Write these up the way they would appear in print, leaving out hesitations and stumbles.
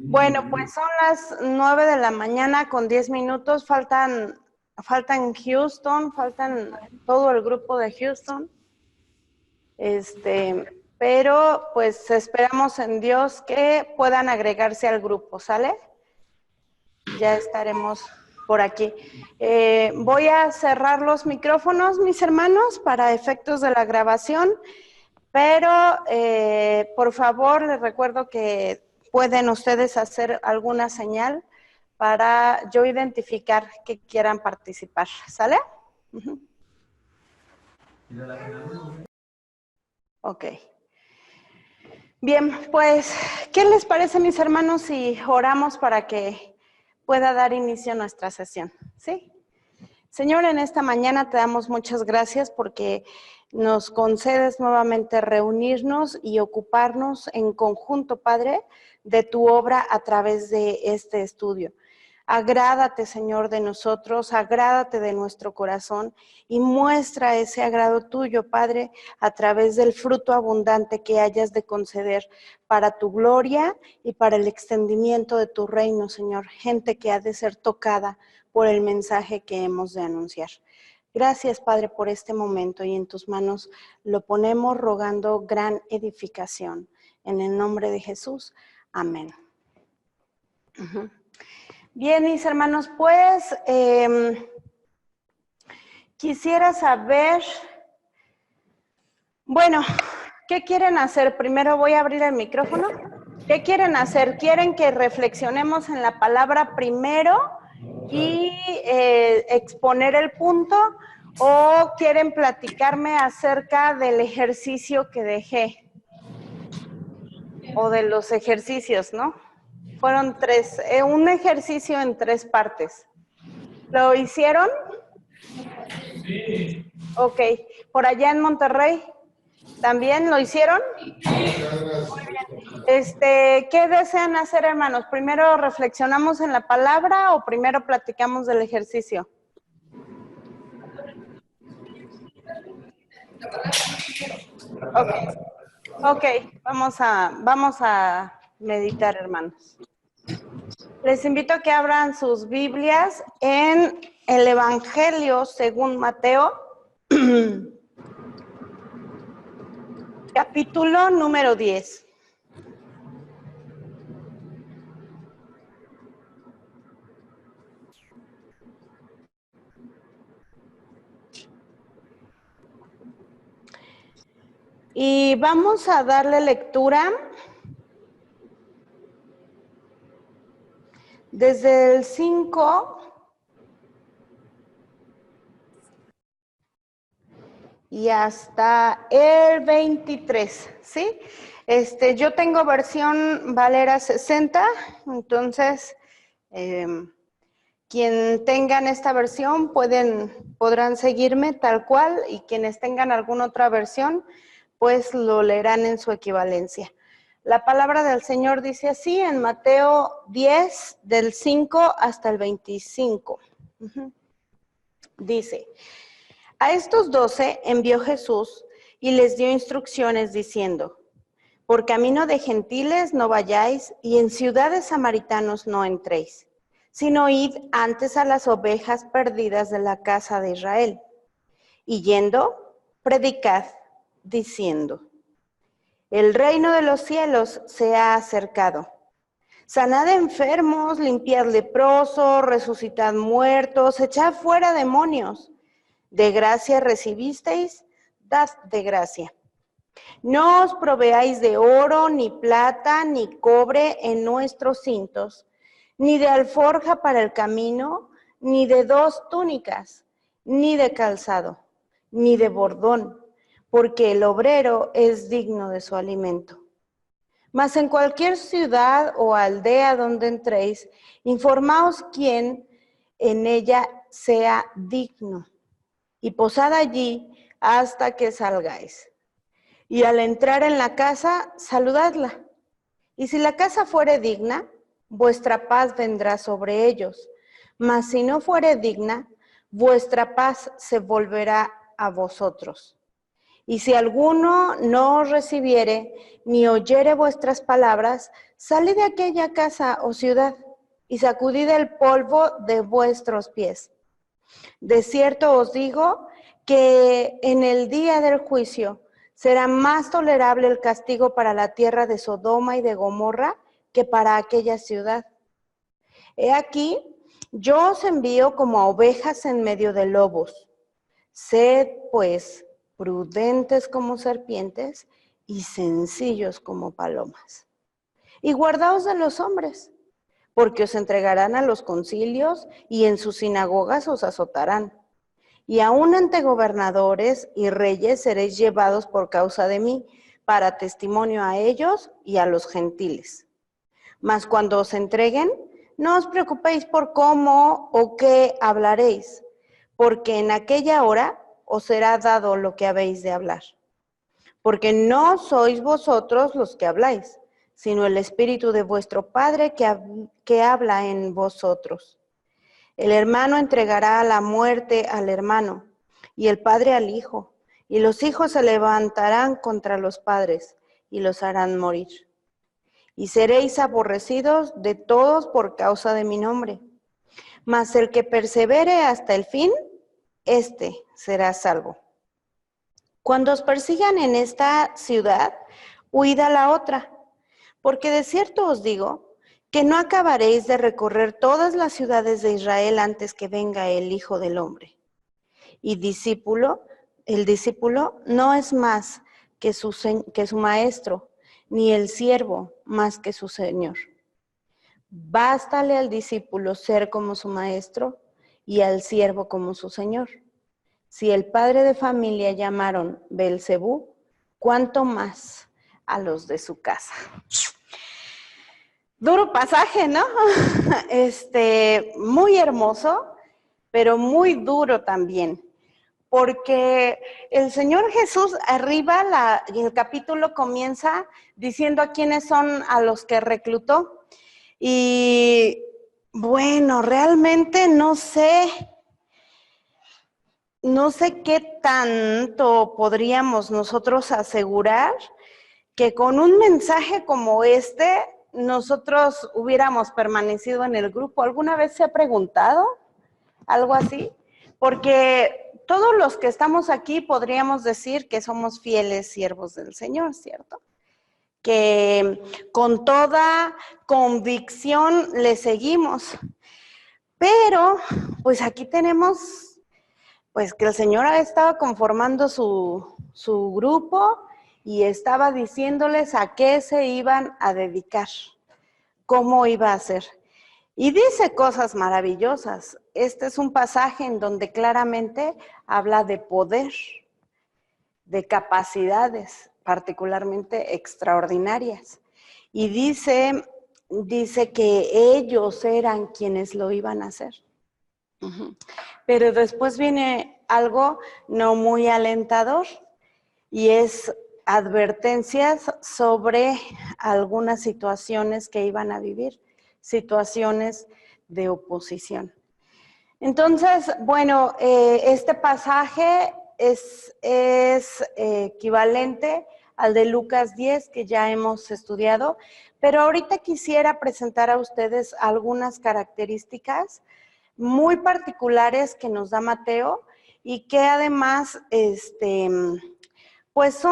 Bueno, pues son las 9 de la mañana con 10 minutos. Faltan Houston, faltan todo el grupo de Houston. Pero pues esperamos en Dios que puedan agregarse al grupo, ¿sale? Ya estaremos por aquí. Voy a cerrar los micrófonos, mis hermanos, para efectos de la grabación, pero por favor les recuerdo que pueden ustedes hacer alguna señal para yo identificar que quieran participar, ¿sale? Ok. Bien, pues, ¿qué les parece, mis hermanos, si oramos para que pueda dar inicio a nuestra sesión? ¿Sí? Señor, en esta mañana te damos muchas gracias porque nos concedes nuevamente reunirnos y ocuparnos en conjunto, Padre, de tu obra a través de este estudio. Agrádate, Señor, de nosotros, agrádate de nuestro corazón y muestra ese agrado tuyo, Padre, a través del fruto abundante que hayas de conceder para tu gloria y para el extendimiento de tu reino, Señor. Gente que ha de ser tocada por el mensaje que hemos de anunciar. Gracias, Padre, por este momento y en tus manos lo ponemos rogando gran edificación. En el nombre de Jesús, amén. Bien, mis hermanos, pues quisiera saber, bueno, ¿qué quieren hacer? Primero voy a abrir el micrófono. ¿Qué quieren hacer? ¿Quieren que reflexionemos en la palabra primero y exponer el punto? ¿O quieren platicarme acerca del ejercicio que dejé? O de los ejercicios, ¿no? Fueron tres, un ejercicio en 3 partes. ¿Lo hicieron? Sí. Ok. ¿Por allá en Monterrey? ¿También lo hicieron? Muy bien. ¿Qué desean hacer, hermanos? ¿Primero reflexionamos en la palabra o primero platicamos del ejercicio? Ok, vamos a meditar, hermanos. Les invito a que abran sus Biblias en el Evangelio según Mateo, capítulo número 10. Y vamos a darle lectura desde el 5 y hasta el 23, ¿sí? Yo tengo versión Valera 60, entonces quien tengan esta versión podrán seguirme tal cual, y quienes tengan alguna otra versión, pues lo leerán en su equivalencia. La palabra del Señor dice así en Mateo 10, del 5 hasta el 25. Dice: a estos 12 envió Jesús y les dio instrucciones diciendo: por camino de gentiles no vayáis, y en ciudades samaritanos no entréis, sino id antes a las ovejas perdidas de la casa de Israel. Y yendo, predicad, diciendo: el reino de los cielos se ha acercado. Sanad enfermos, limpiad leprosos, resucitad muertos, echad fuera demonios. De gracia recibisteis, dad de gracia. No os proveáis de oro, ni plata, ni cobre en nuestros cintos, ni de alforja para el camino, ni de 2 túnicas, ni de calzado, ni de bordón, porque el obrero es digno de su alimento. Mas en cualquier ciudad o aldea donde entréis, informaos quién en ella sea digno, y posad allí hasta que salgáis. Y al entrar en la casa, saludadla. Y si la casa fuere digna, vuestra paz vendrá sobre ellos. Mas si no fuere digna, vuestra paz se volverá a vosotros. Y si alguno no os recibiere, ni oyere vuestras palabras, salid de aquella casa o ciudad, y sacudid el polvo de vuestros pies. De cierto os digo que en el día del juicio será más tolerable el castigo para la tierra de Sodoma y de Gomorra que para aquella ciudad. He aquí, yo os envío como a ovejas en medio de lobos. Sed, pues, prudentes como serpientes y sencillos como palomas. Y guardaos de los hombres, porque os entregarán a los concilios y en sus sinagogas os azotarán. Y aún ante gobernadores y reyes seréis llevados por causa de mí, para testimonio a ellos y a los gentiles. Mas cuando os entreguen, no os preocupéis por cómo o qué hablaréis, porque en aquella hora os será dado lo que habéis de hablar. Porque no sois vosotros los que habláis, sino el Espíritu de vuestro Padre que habla en vosotros. El hermano entregará a la muerte al hermano, y el padre al hijo, y los hijos se levantarán contra los padres, y los harán morir. Y seréis aborrecidos de todos por causa de mi nombre. Mas el que persevere hasta el fin, éste será salvo. Cuando os persigan en esta ciudad, huid a la otra, porque de cierto os digo que no acabaréis de recorrer todas las ciudades de Israel antes que venga el Hijo del Hombre. Y el discípulo no es más que su maestro, ni el siervo más que su señor. Bástale al discípulo ser como su maestro y al siervo como su señor. Si el padre de familia llamaron Beelzebú, ¿cuánto más a los de su casa? Duro pasaje, ¿no? Muy hermoso, pero muy duro también. Porque el Señor Jesús arriba, el capítulo comienza diciendo a quiénes son a los que reclutó. Y bueno, realmente no sé qué tanto podríamos nosotros asegurar que con un mensaje como este nosotros hubiéramos permanecido en el grupo. ¿Alguna vez se ha preguntado algo así? Porque todos los que estamos aquí podríamos decir que somos fieles siervos del Señor, ¿cierto? Que con toda convicción le seguimos. Pero, pues aquí tenemos, pues que el Señor estaba conformando su grupo y estaba diciéndoles a qué se iban a dedicar, cómo iba a ser. Y dice cosas maravillosas. Este es un pasaje en donde claramente habla de poder, de capacidades particularmente extraordinarias. Y dice que ellos eran quienes lo iban a hacer. Pero después viene algo no muy alentador y es advertencias sobre algunas situaciones que iban a vivir, situaciones de oposición. Entonces, bueno, este pasaje es equivalente al de Lucas 10 que ya hemos estudiado, pero ahorita quisiera presentar a ustedes algunas características muy particulares que nos da Mateo y que además pues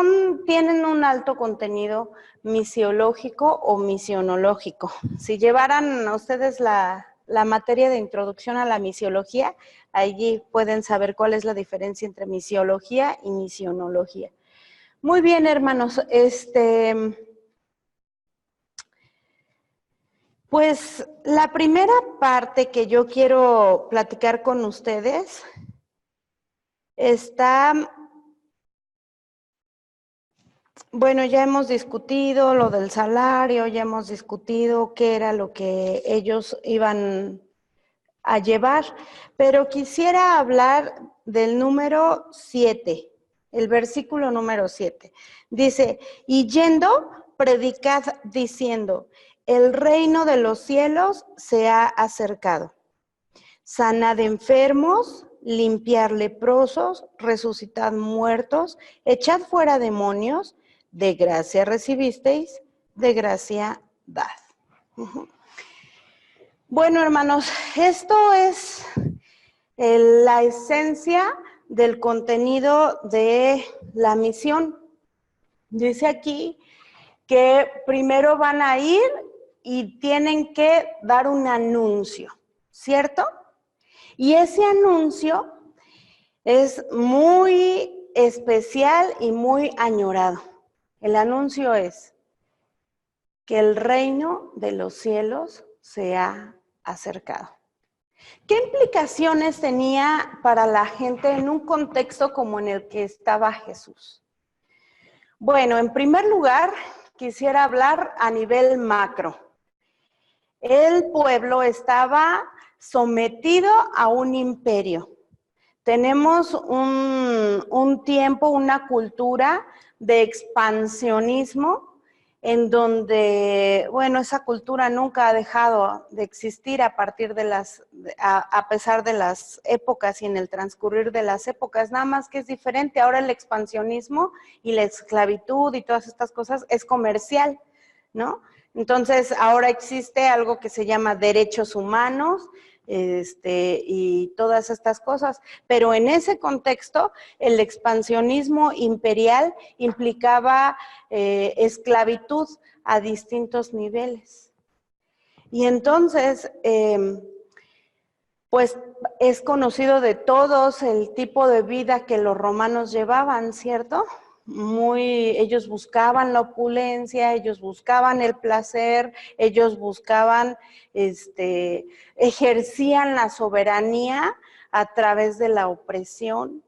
tienen un alto contenido misiológico o misionológico. Si llevaran ustedes la materia de introducción a la misiología, allí pueden saber cuál es la diferencia entre misiología y misionología. Muy bien, hermanos, pues la primera parte que yo quiero platicar con ustedes está, bueno, ya hemos discutido lo del salario, ya hemos discutido qué era lo que ellos iban a llevar, pero quisiera hablar del número 7, el versículo número 7. Dice, y yendo, predicad diciendo, el reino de los cielos se ha acercado. Sanad enfermos, limpiar leprosos, resucitad muertos, echad fuera demonios, de gracia recibisteis, de gracia dad. Bueno, hermanos, esto es la esencia del contenido de la misión. Dice aquí que primero van a ir y tienen que dar un anuncio, ¿cierto? Y ese anuncio es muy especial y muy añorado. El anuncio es que el reino de los cielos se ha acercado. ¿Qué implicaciones tenía para la gente en un contexto como en el que estaba Jesús? Bueno, en primer lugar, quisiera hablar a nivel macro. El pueblo estaba sometido a un imperio. Tenemos un tiempo, una cultura de expansionismo en donde, bueno, esa cultura nunca ha dejado de existir a pesar de las épocas y en el transcurrir de las épocas, nada más que es diferente. Ahora el expansionismo y la esclavitud y todas estas cosas es comercial, ¿no? Entonces, ahora existe algo que se llama derechos humanos, y todas estas cosas, pero en ese contexto el expansionismo imperial implicaba esclavitud a distintos niveles. Y entonces, pues es conocido de todos el tipo de vida que los romanos llevaban, ¿cierto? Ellos buscaban la opulencia, ellos buscaban el placer, ellos buscaban, ejercían la soberanía a través de la opresión,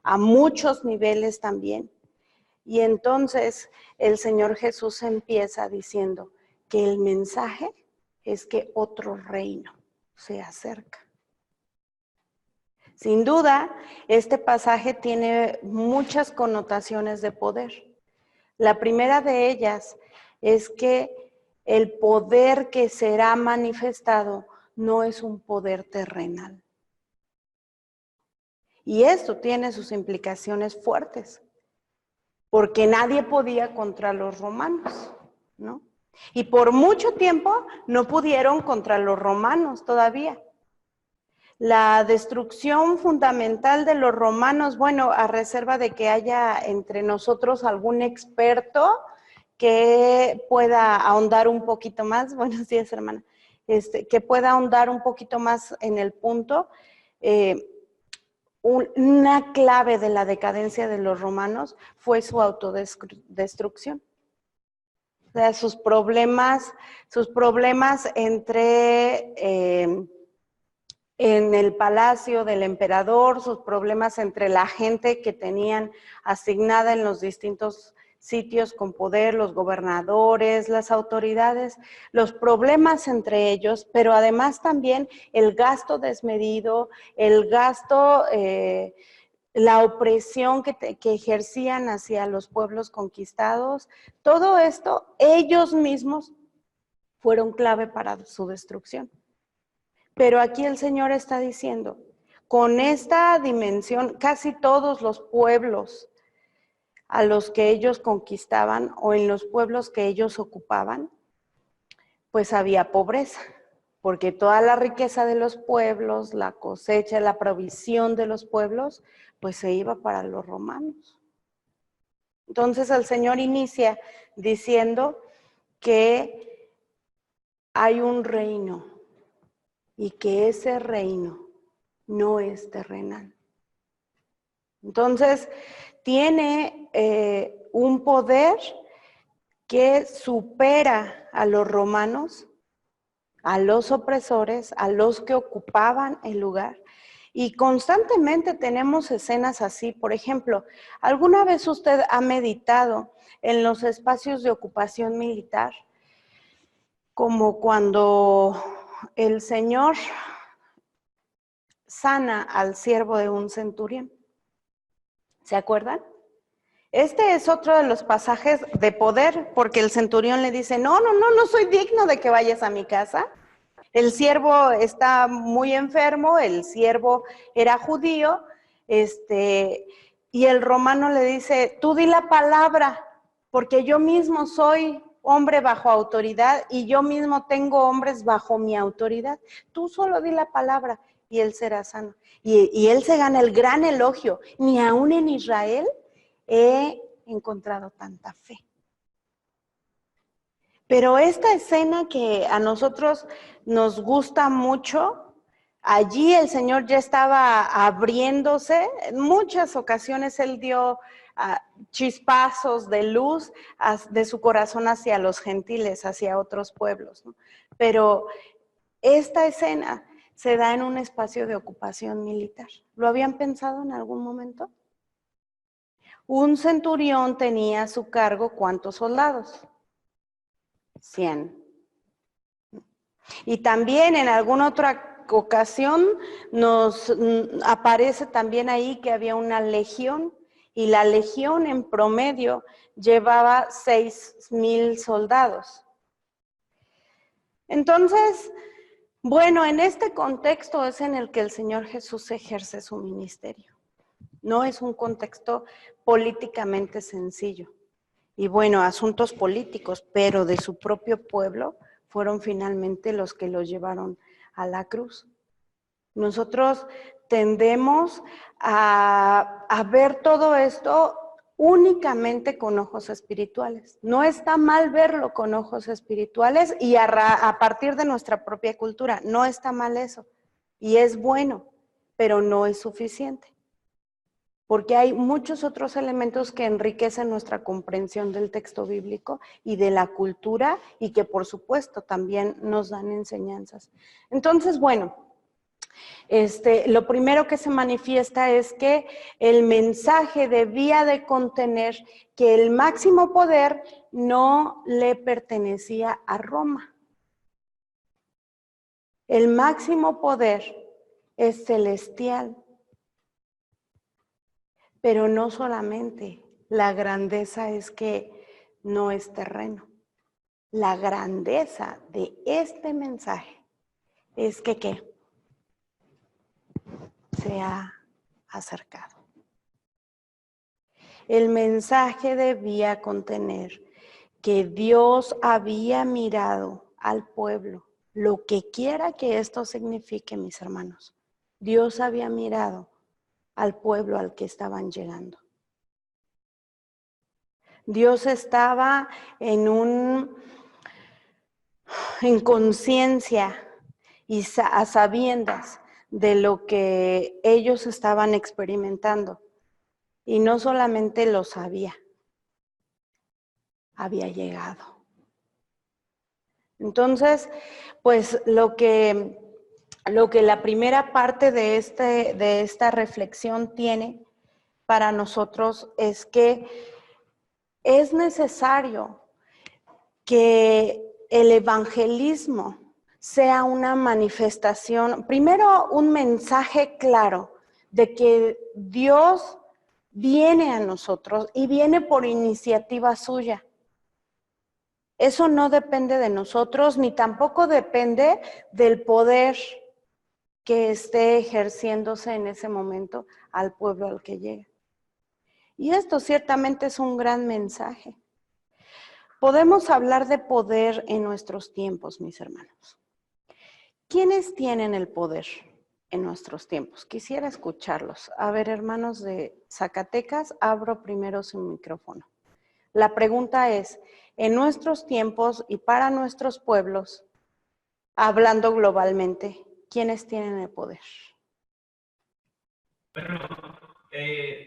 a muchos niveles también. Y entonces el Señor Jesús empieza diciendo que el mensaje es que otro reino se acerca. Sin duda, este pasaje tiene muchas connotaciones de poder. La primera de ellas es que el poder que será manifestado no es un poder terrenal. Y esto tiene sus implicaciones fuertes, porque nadie podía contra los romanos, ¿no? Y por mucho tiempo no pudieron contra los romanos todavía. La destrucción fundamental de los romanos, bueno, a reserva de que haya entre nosotros algún experto que pueda ahondar un poquito más, buenos días, hermana, que pueda ahondar un poquito más en el punto, una clave de la decadencia de los romanos fue su autodestrucción. O sea, sus problemas en el palacio del emperador, sus problemas entre la gente que tenían asignada en los distintos sitios con poder, los gobernadores, las autoridades, los problemas entre ellos, pero además también el gasto desmedido, el gasto, la opresión que ejercían hacia los pueblos conquistados, todo esto, ellos mismos fueron clave para su destrucción. Pero aquí el Señor está diciendo, con esta dimensión, casi todos los pueblos a los que ellos conquistaban o en los pueblos que ellos ocupaban, pues había pobreza, porque toda la riqueza de los pueblos, la cosecha, la provisión de los pueblos, pues se iba para los romanos. Entonces el Señor inicia diciendo que hay un reino y que ese reino no es terrenal. Entonces, tiene un poder que supera a los romanos, a los opresores, a los que ocupaban el lugar. Y constantemente tenemos escenas así. Por ejemplo, ¿alguna vez usted ha meditado en los espacios de ocupación militar? Como cuando el Señor sana al siervo de un centurión. ¿Se acuerdan? Este es otro de los pasajes de poder, porque el centurión le dice, no soy digno de que vayas a mi casa. El siervo está muy enfermo, el siervo era judío, y el romano le dice, tú di la palabra, porque yo mismo soy hombre bajo autoridad y yo mismo tengo hombres bajo mi autoridad. Tú solo di la palabra y él será sano. Y él se gana el gran elogio. Ni aún en Israel he encontrado tanta fe. Pero esta escena que a nosotros nos gusta mucho, allí el Señor ya estaba abriéndose. En muchas ocasiones Él dio chispazos de luz de su corazón hacia los gentiles, hacia otros pueblos, ¿no? Pero esta escena se da en un espacio de ocupación militar. ¿Lo habían pensado en algún momento? Un centurión tenía a su cargo ¿cuántos soldados? 100. Y también en alguna otra ocasión nos aparece también ahí que había una legión y la legión en promedio llevaba 6,000 soldados. Entonces, bueno, en este contexto es en el que el Señor Jesús ejerce su ministerio. No es un contexto políticamente sencillo. Y bueno, asuntos políticos, pero de su propio pueblo, fueron finalmente los que los llevaron a la cruz. Nosotros tendemos a ver todo esto únicamente con ojos espirituales. No está mal verlo con ojos espirituales y a partir de nuestra propia cultura. No está mal eso. Y es bueno, pero no es suficiente. Porque hay muchos otros elementos que enriquecen nuestra comprensión del texto bíblico y de la cultura y que por supuesto también nos dan enseñanzas. Entonces, bueno, lo primero que se manifiesta es que el mensaje debía de contener que el máximo poder no le pertenecía a Roma. El máximo poder es celestial. Pero no solamente, la grandeza es que no es terreno. La grandeza de este mensaje es que ¿qué? Se ha acercado. El mensaje debía contener que Dios había mirado al pueblo, lo que quiera que esto signifique, mis hermanos. Dios había mirado al pueblo al que estaban llegando. Dios estaba en conciencia y a sabiendas de lo que ellos estaban experimentando. Y no solamente lo sabía, había llegado. Entonces, pues lo que la primera parte de esta reflexión tiene para nosotros es que es necesario que el evangelismo sea una manifestación, primero un mensaje claro de que Dios viene a nosotros y viene por iniciativa suya. Eso no depende de nosotros, ni tampoco depende del poder que esté ejerciéndose en ese momento al pueblo al que llega. Y esto ciertamente es un gran mensaje. Podemos hablar de poder en nuestros tiempos, mis hermanos. ¿Quiénes tienen el poder en nuestros tiempos? Quisiera escucharlos. A ver, hermanos de Zacatecas, abro primero su micrófono. La pregunta es, en nuestros tiempos y para nuestros pueblos, hablando globalmente, ¿quiénes tienen el poder? Bueno,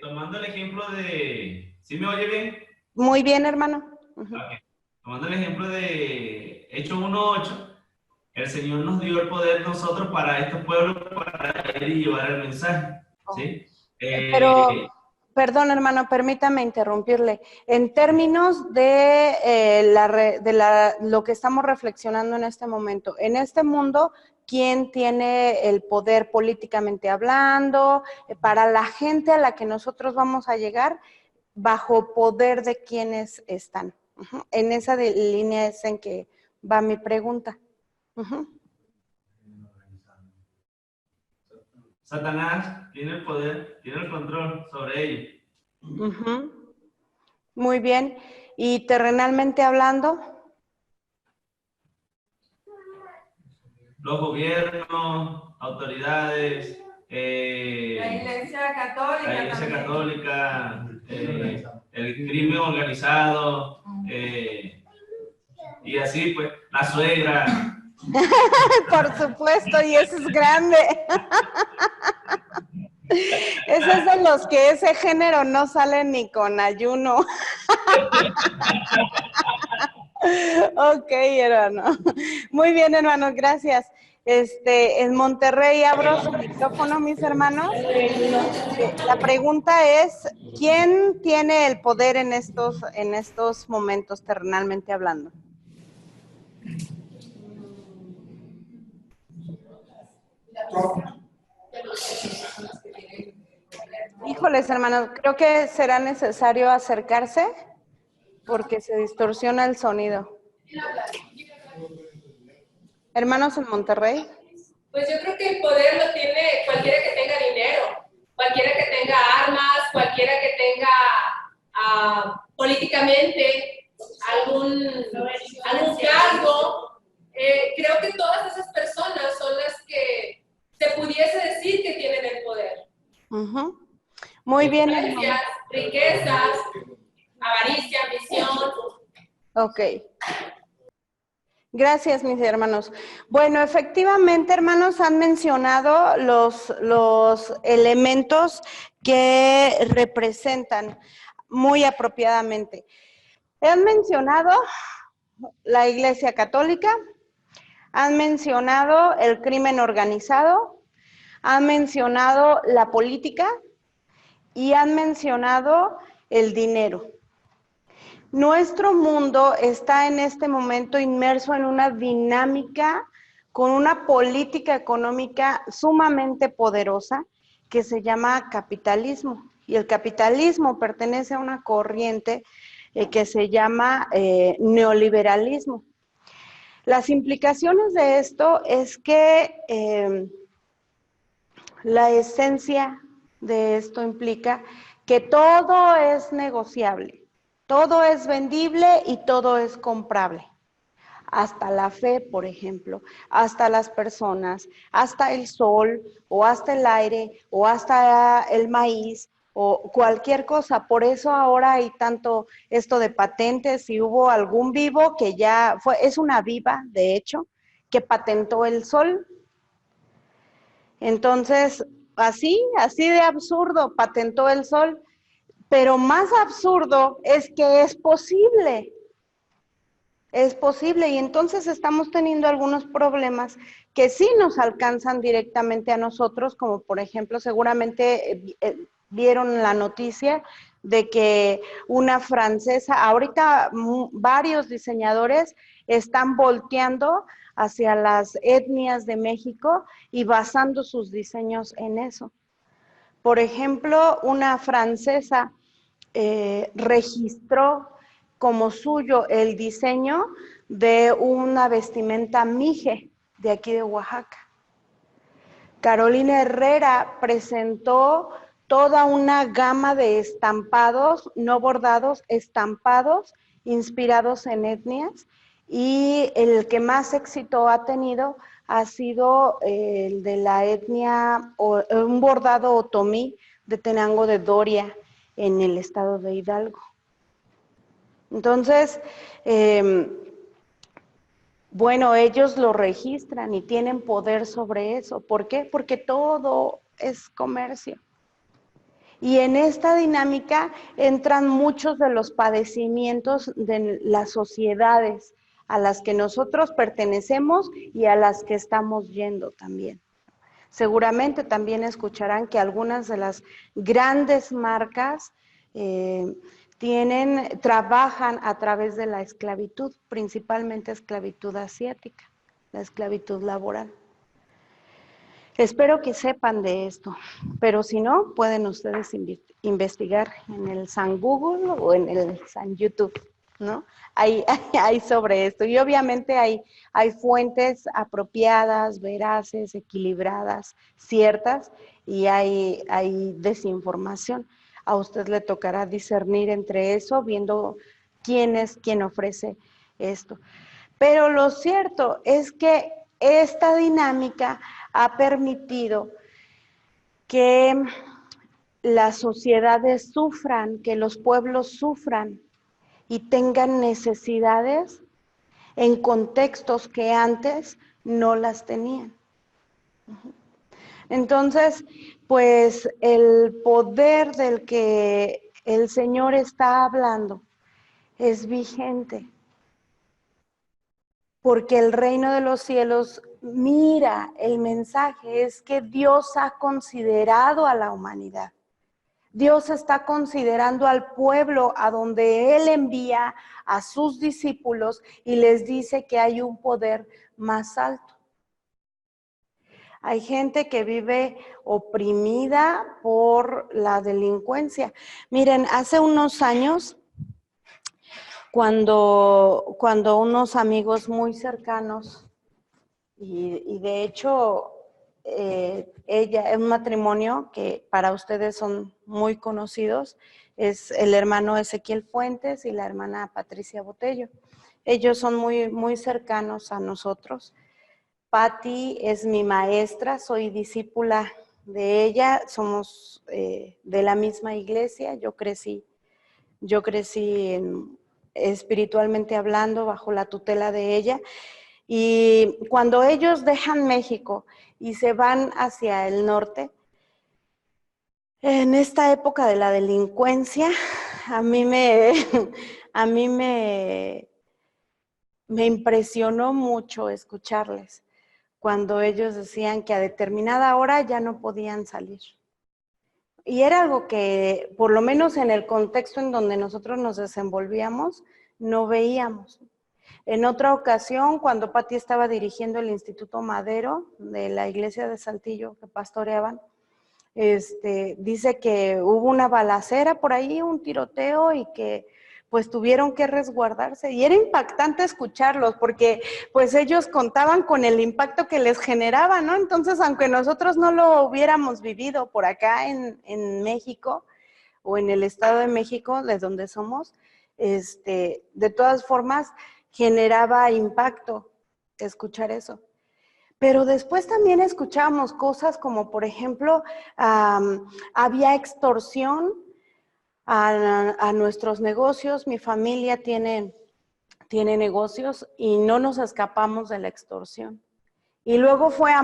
tomando el ejemplo de... ¿Sí me oye bien? Muy bien, hermano. Okay. Tomando el ejemplo de Hechos 1:8, el Señor nos dio el poder nosotros para estos pueblos, para ir y llevar el mensaje, ¿sí? Pero, perdón, hermano, permítame interrumpirle. En términos de, lo que estamos reflexionando en este momento, en este mundo, ¿quién tiene el poder políticamente hablando? Para la gente a la que nosotros vamos a llegar, ¿bajo poder de quiénes están? En esa línea es en que va mi pregunta. Satanás tiene el poder, tiene el control sobre ellos. Ujú. Muy bien. ¿Y terrenalmente hablando? Los gobiernos, autoridades, La Iglesia Católica. la Iglesia también. Católica, el crimen organizado, y así pues, la suegra. Por supuesto, y ese es grande. Ese es de los que ese género no sale ni con ayuno. Ok, hermano. Muy bien, hermano, gracias. En Monterrey abro su micrófono, mis hermanos. La pregunta es, ¿quién tiene el poder en estos momentos, terrenalmente hablando? Híjoles, hermanos, creo que será necesario acercarse porque se distorsiona el sonido. Hermanos en Monterrey. Pues yo creo que el poder lo tiene cualquiera que tenga dinero, cualquiera que tenga armas, cualquiera que tenga políticamente algún cargo. Creo que todas esas personas son las que se pudiese decir que tienen el poder. Uh-huh. Muy bien, hermano. Riquezas, avaricia, ambición. Ok. Gracias, mis hermanos. Bueno, efectivamente, hermanos, han mencionado los elementos que representan muy apropiadamente. Han mencionado la Iglesia Católica, han mencionado el crimen organizado, han mencionado la política y han mencionado el dinero. Nuestro mundo está en este momento inmerso en una dinámica con una política económica sumamente poderosa que se llama capitalismo. Y el capitalismo pertenece a una corriente que se llama neoliberalismo. Las implicaciones de esto es que la esencia de esto implica que todo es negociable. Todo es vendible y todo es comprable. Hasta la fe, por ejemplo, hasta las personas, hasta el sol, o hasta el aire, o hasta el maíz, o cualquier cosa. Por eso ahora hay tanto esto de patentes. Si hubo algún vivo que es una viva, de hecho, que patentó el sol. Entonces, así de absurdo, patentó el sol. Pero más absurdo es que es posible y entonces estamos teniendo algunos problemas que sí nos alcanzan directamente a nosotros, como por ejemplo, seguramente vieron la noticia de que una francesa, ahorita varios diseñadores están volteando hacia las etnias de México y basando sus diseños en eso. Por ejemplo, una francesa registró como suyo el diseño de una vestimenta mije de aquí de Oaxaca. Carolina Herrera presentó toda una gama de estampados, no bordados, estampados inspirados en etnias, y el que más éxito ha tenido ha sido el de la etnia, un bordado otomí de Tenango de Doria, en el estado de Hidalgo. Entonces, bueno, ellos lo registran y tienen poder sobre eso. ¿Por qué? Porque todo es comercio. Y en esta dinámica entran muchos de los padecimientos de las sociedades a las que nosotros pertenecemos y a las que estamos yendo también. Seguramente también escucharán que algunas de las grandes marcas trabajan a través de la esclavitud, principalmente esclavitud asiática, la esclavitud laboral. Espero que sepan de esto, pero si no, pueden ustedes investigar en el San Google o en el San YouTube, ¿no? Hay sobre esto, y obviamente hay fuentes apropiadas, veraces, equilibradas, ciertas, y hay desinformación. A usted le tocará discernir entre eso, viendo quién es quien ofrece esto. Pero lo cierto es que esta dinámica ha permitido que las sociedades sufran, que los pueblos sufran y tengan necesidades en contextos que antes no las tenían. Entonces, pues el poder del que el Señor está hablando es vigente, porque el reino de los cielos, mira, el mensaje es que Dios ha considerado a la humanidad. Dios está considerando al pueblo a donde Él envía a sus discípulos y les dice que hay un poder más alto. Hay gente que vive oprimida por la delincuencia. Miren, hace unos años, cuando unos amigos muy cercanos, y de hecho, ella es un matrimonio que para ustedes son muy conocidos, es el hermano Ezequiel Fuentes y la hermana Patricia Botello. Ellos son muy cercanos a nosotros. Patti es mi maestra, soy discípula de ella, somos de la misma iglesia, yo crecí espiritualmente hablando bajo la tutela de ella. Y cuando ellos dejan México y se van hacia el norte, en esta época de la delincuencia, a mí me impresionó mucho escucharles cuando ellos decían que a determinada hora ya no podían salir. Y era algo que, por lo menos en el contexto en donde nosotros nos desenvolvíamos, no veíamos. En otra ocasión, cuando Patti estaba dirigiendo el Instituto Madero de la iglesia de Saltillo que pastoreaban, dice que hubo una balacera por ahí, un tiroteo y que pues tuvieron que resguardarse. Y era impactante escucharlos porque pues ellos contaban con el impacto que les generaba, ¿no? Entonces, aunque nosotros no lo hubiéramos vivido por acá en México o en el Estado de México, de donde somos, de todas formas generaba impacto escuchar eso. Pero después también escuchábamos cosas como, por ejemplo, había extorsión a nuestros negocios. Mi familia tiene negocios y no nos escapamos de la extorsión. Y luego fue a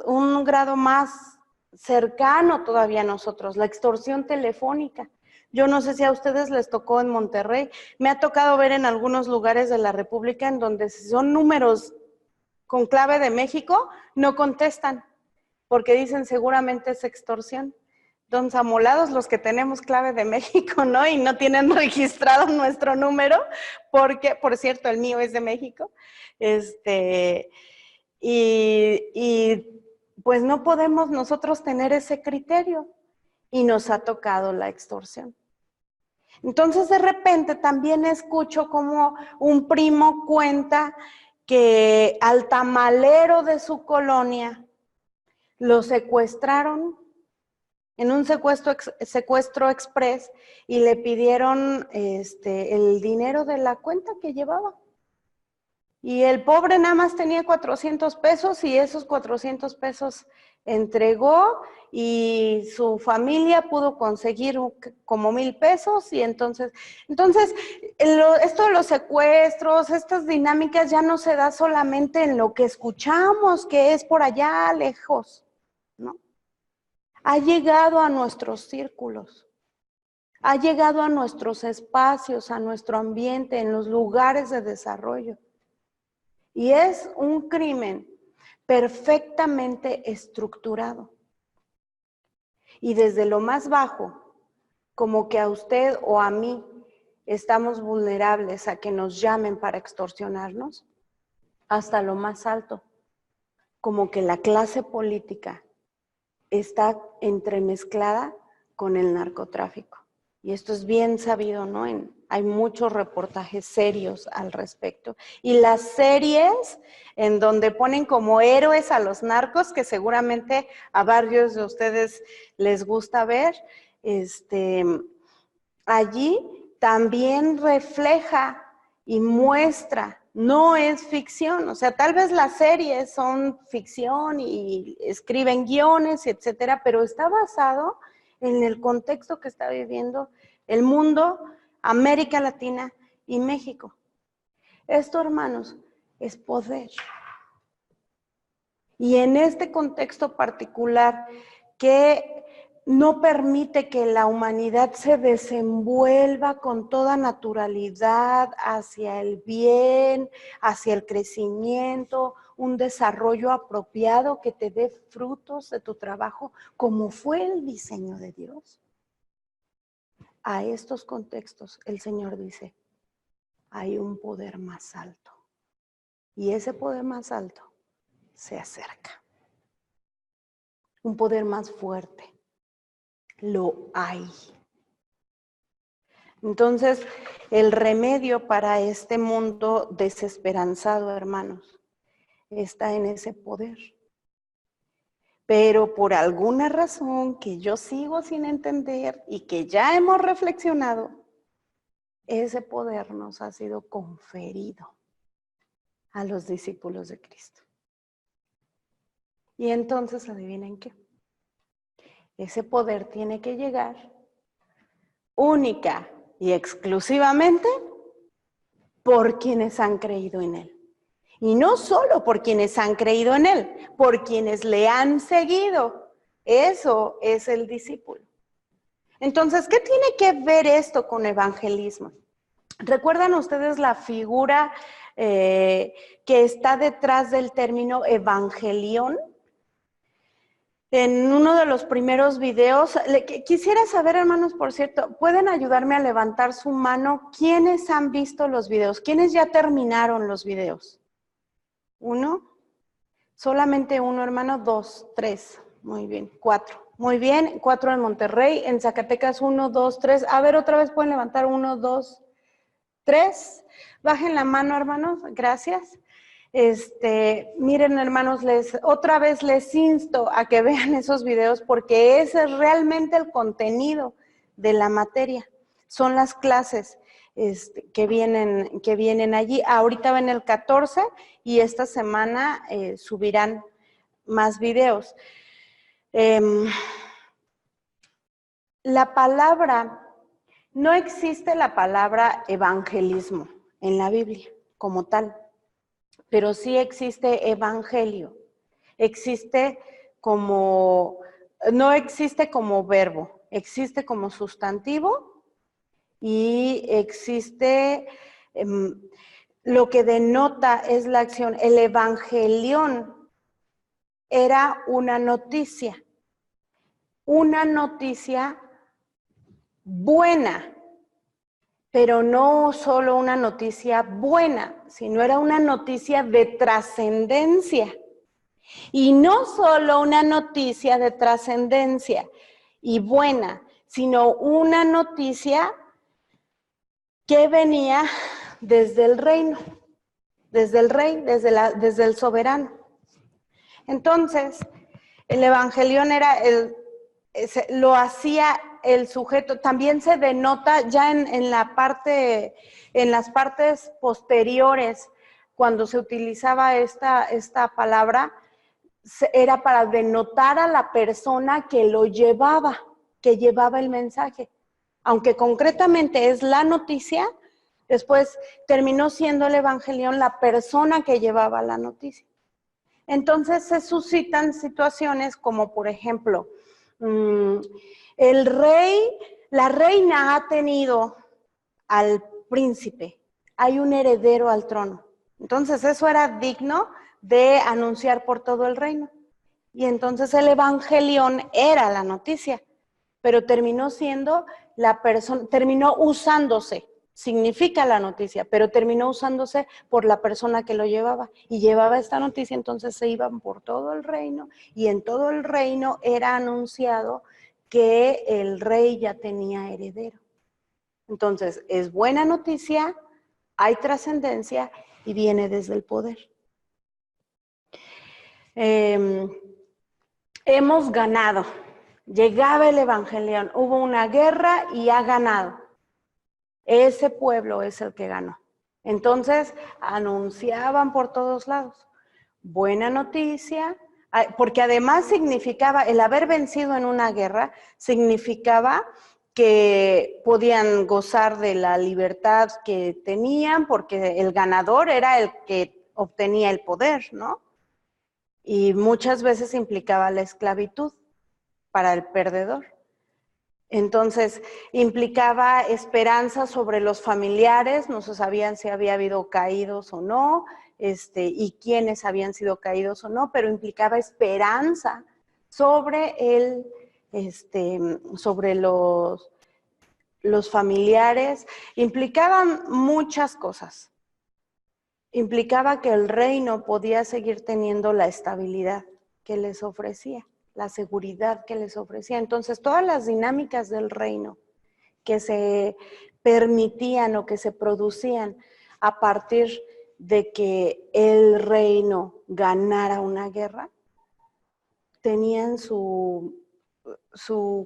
un grado más cercano todavía a nosotros, la extorsión telefónica. Yo no sé si a ustedes les tocó en Monterrey. Me ha tocado ver en algunos lugares de la República en donde si son números con clave de México, no contestan, porque dicen seguramente es extorsión. Don amolados los que tenemos clave de México, ¿no? Y no tienen registrado nuestro número, porque, por cierto, el mío es de México. Y pues no podemos nosotros tener ese criterio y nos ha tocado la extorsión. Entonces, de repente también escucho como un primo cuenta que al tamalero de su colonia lo secuestraron en un secuestro express y le pidieron el dinero de la cuenta que llevaba. Y el pobre nada más tenía 400 pesos y esos 400 pesos entregó y su familia pudo conseguir como 1,000 pesos y entonces esto de los secuestros, estas dinámicas ya no se da solamente en lo que escuchamos, que es por allá lejos, ¿no? Ha llegado a nuestros círculos, ha llegado a nuestros espacios, a nuestro ambiente, en los lugares de desarrollo. Y es un crimen perfectamente estructurado. Y desde lo más bajo, como que a usted o a mí estamos vulnerables a que nos llamen para extorsionarnos, hasta lo más alto, como que la clase política está entremezclada con el narcotráfico. Y esto es bien sabido, ¿no? Hay muchos reportajes serios al respecto. Y las series en donde ponen como héroes a los narcos, que seguramente a varios de ustedes les gusta ver, allí también refleja y muestra, no es ficción, o sea, tal vez las series son ficción y escriben guiones, etcétera, pero está basado en el contexto que está viviendo el mundo, América Latina y México. Esto, hermanos, es poder. Y en este contexto particular que no permite que la humanidad se desenvuelva con toda naturalidad hacia el bien, hacia el crecimiento, un desarrollo apropiado que te dé frutos de tu trabajo, como fue el diseño de Dios. A estos contextos, el Señor dice, hay un poder más alto. Y ese poder más alto se acerca. Un poder más fuerte. Lo hay. Entonces, el remedio para este mundo desesperanzado, hermanos, está en ese poder. Pero por alguna razón que yo sigo sin entender y que ya hemos reflexionado, ese poder nos ha sido conferido a los discípulos de Cristo. Y entonces, adivinen qué. Ese poder tiene que llegar única y exclusivamente por quienes han creído en Él. Y no solo por quienes han creído en Él, por quienes le han seguido. Eso es el discípulo. Entonces, ¿qué tiene que ver esto con evangelismo? ¿Recuerdan ustedes la figura que está detrás del término evangelión? En uno de los primeros videos, quisiera saber, hermanos, por cierto, ¿pueden ayudarme a levantar su mano? ¿Quiénes han visto los videos? ¿Quiénes ya terminaron los videos? ¿Uno? Solamente uno, hermano. 2, 3. Muy bien. 4. Muy bien. 4 en Monterrey. En Zacatecas, 1, 2, 3. A ver, otra vez pueden levantar 1, 2, 3. Bajen la mano, hermanos. Gracias. Miren, hermanos, otra vez les insto a que vean esos videos porque ese es realmente el contenido de la materia. Son las clases que vienen allí. Ahorita ven el 14 y esta semana subirán más videos. No existe la palabra evangelismo en la Biblia como tal. Pero sí existe evangelio, no existe como verbo, existe como sustantivo y existe, lo que denota es la acción. El evangelión era una noticia buena. Pero no solo una noticia buena, sino era una noticia de trascendencia. Y no solo una noticia de trascendencia y buena, sino una noticia que venía desde el reino, desde el rey, desde el soberano. Entonces, el evangelión lo hacía el sujeto. También se denota ya en las partes posteriores, cuando se utilizaba esta palabra, era para denotar a la persona que lo llevaba, que llevaba el mensaje. Aunque concretamente es la noticia, después terminó siendo el evangelión la persona que llevaba la noticia. Entonces se suscitan situaciones como, por ejemplo, la reina ha tenido al príncipe, hay un heredero al trono. Entonces eso era digno de anunciar por todo el reino. Y entonces el evangelión era la noticia, pero terminó usándose, significa la noticia, pero terminó usándose por la persona que lo llevaba. Y llevaba esta noticia, entonces se iban por todo el reino, y en todo el reino era anunciado que el rey ya tenía heredero. Entonces, es buena noticia, hay trascendencia y viene desde el poder. Hemos ganado. Llegaba el Evangelión, hubo una guerra y ha ganado. Ese pueblo es el que ganó. Entonces, anunciaban por todos lados. Buena noticia, porque además significaba, el haber vencido en una guerra, significaba que podían gozar de la libertad que tenían, porque el ganador era el que obtenía el poder, ¿no? Y muchas veces implicaba la esclavitud para el perdedor. Entonces, implicaba esperanza sobre los familiares, no se sabían si había habido caídos o no, y quiénes habían sido caídos o no, pero implicaba esperanza sobre sobre los familiares, implicaban muchas cosas. Implicaba que el reino podía seguir teniendo la estabilidad que les ofrecía, la seguridad que les ofrecía. Entonces, todas las dinámicas del reino que se permitían o que se producían a partir de que el reino ganara una guerra, tenían su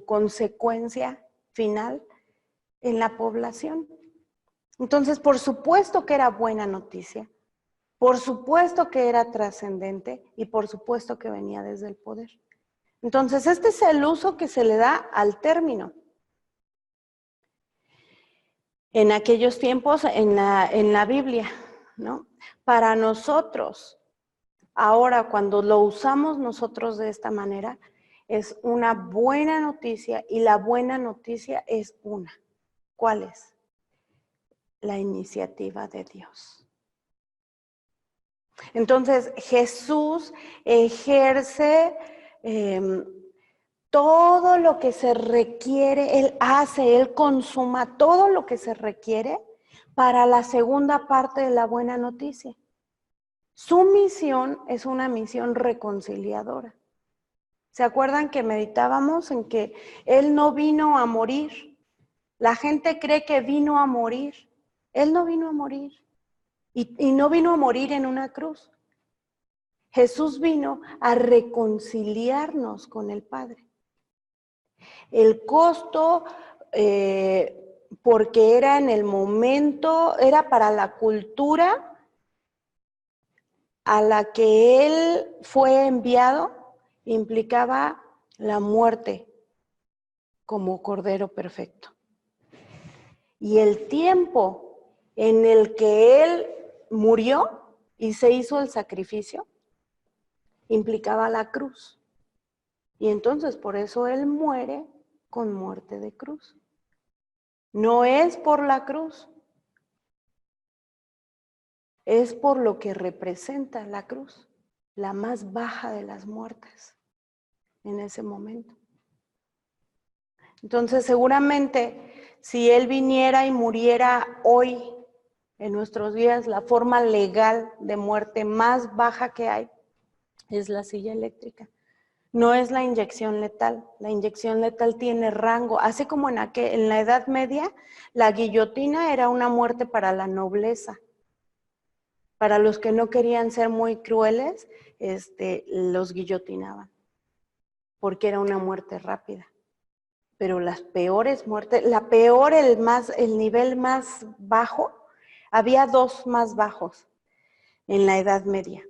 consecuencia final en la población. Entonces, por supuesto que era buena noticia, por supuesto que era trascendente y por supuesto que venía desde el poder. Entonces, este es el uso que se le da al término. En aquellos tiempos, en la Biblia, ¿no? Para nosotros, ahora cuando lo usamos nosotros de esta manera, es una buena noticia y la buena noticia es una. ¿Cuál es? La iniciativa de Dios. Entonces, Jesús ejerce todo lo que se requiere, Él consuma todo lo que se requiere para la segunda parte de la buena noticia. Su misión es una misión reconciliadora. ¿Se acuerdan que meditábamos en que Él no vino a morir? La gente cree que vino a morir. Él no vino a morir. Y no vino a morir en una cruz. Jesús vino a reconciliarnos con el Padre. El costo, porque era en el momento, era para la cultura a la que Él fue enviado, implicaba la muerte como Cordero perfecto. Y el tiempo en el que Él murió y se hizo el sacrificio, implicaba la cruz. Y entonces por eso Él muere con muerte de cruz. No es por la cruz, es por lo que representa la cruz, la más baja de las muertes en ese momento. Entonces seguramente si Él viniera y muriera hoy, en nuestros días, la forma legal de muerte más baja que hay es la silla eléctrica. No es la inyección letal. La inyección letal tiene rango. Así como en la Edad Media, la guillotina era una muerte para la nobleza. Para los que no querían ser muy crueles, los guillotinaban. Porque era una muerte rápida. Pero las peores muertes, el nivel más bajo, había dos más bajos en la Edad Media.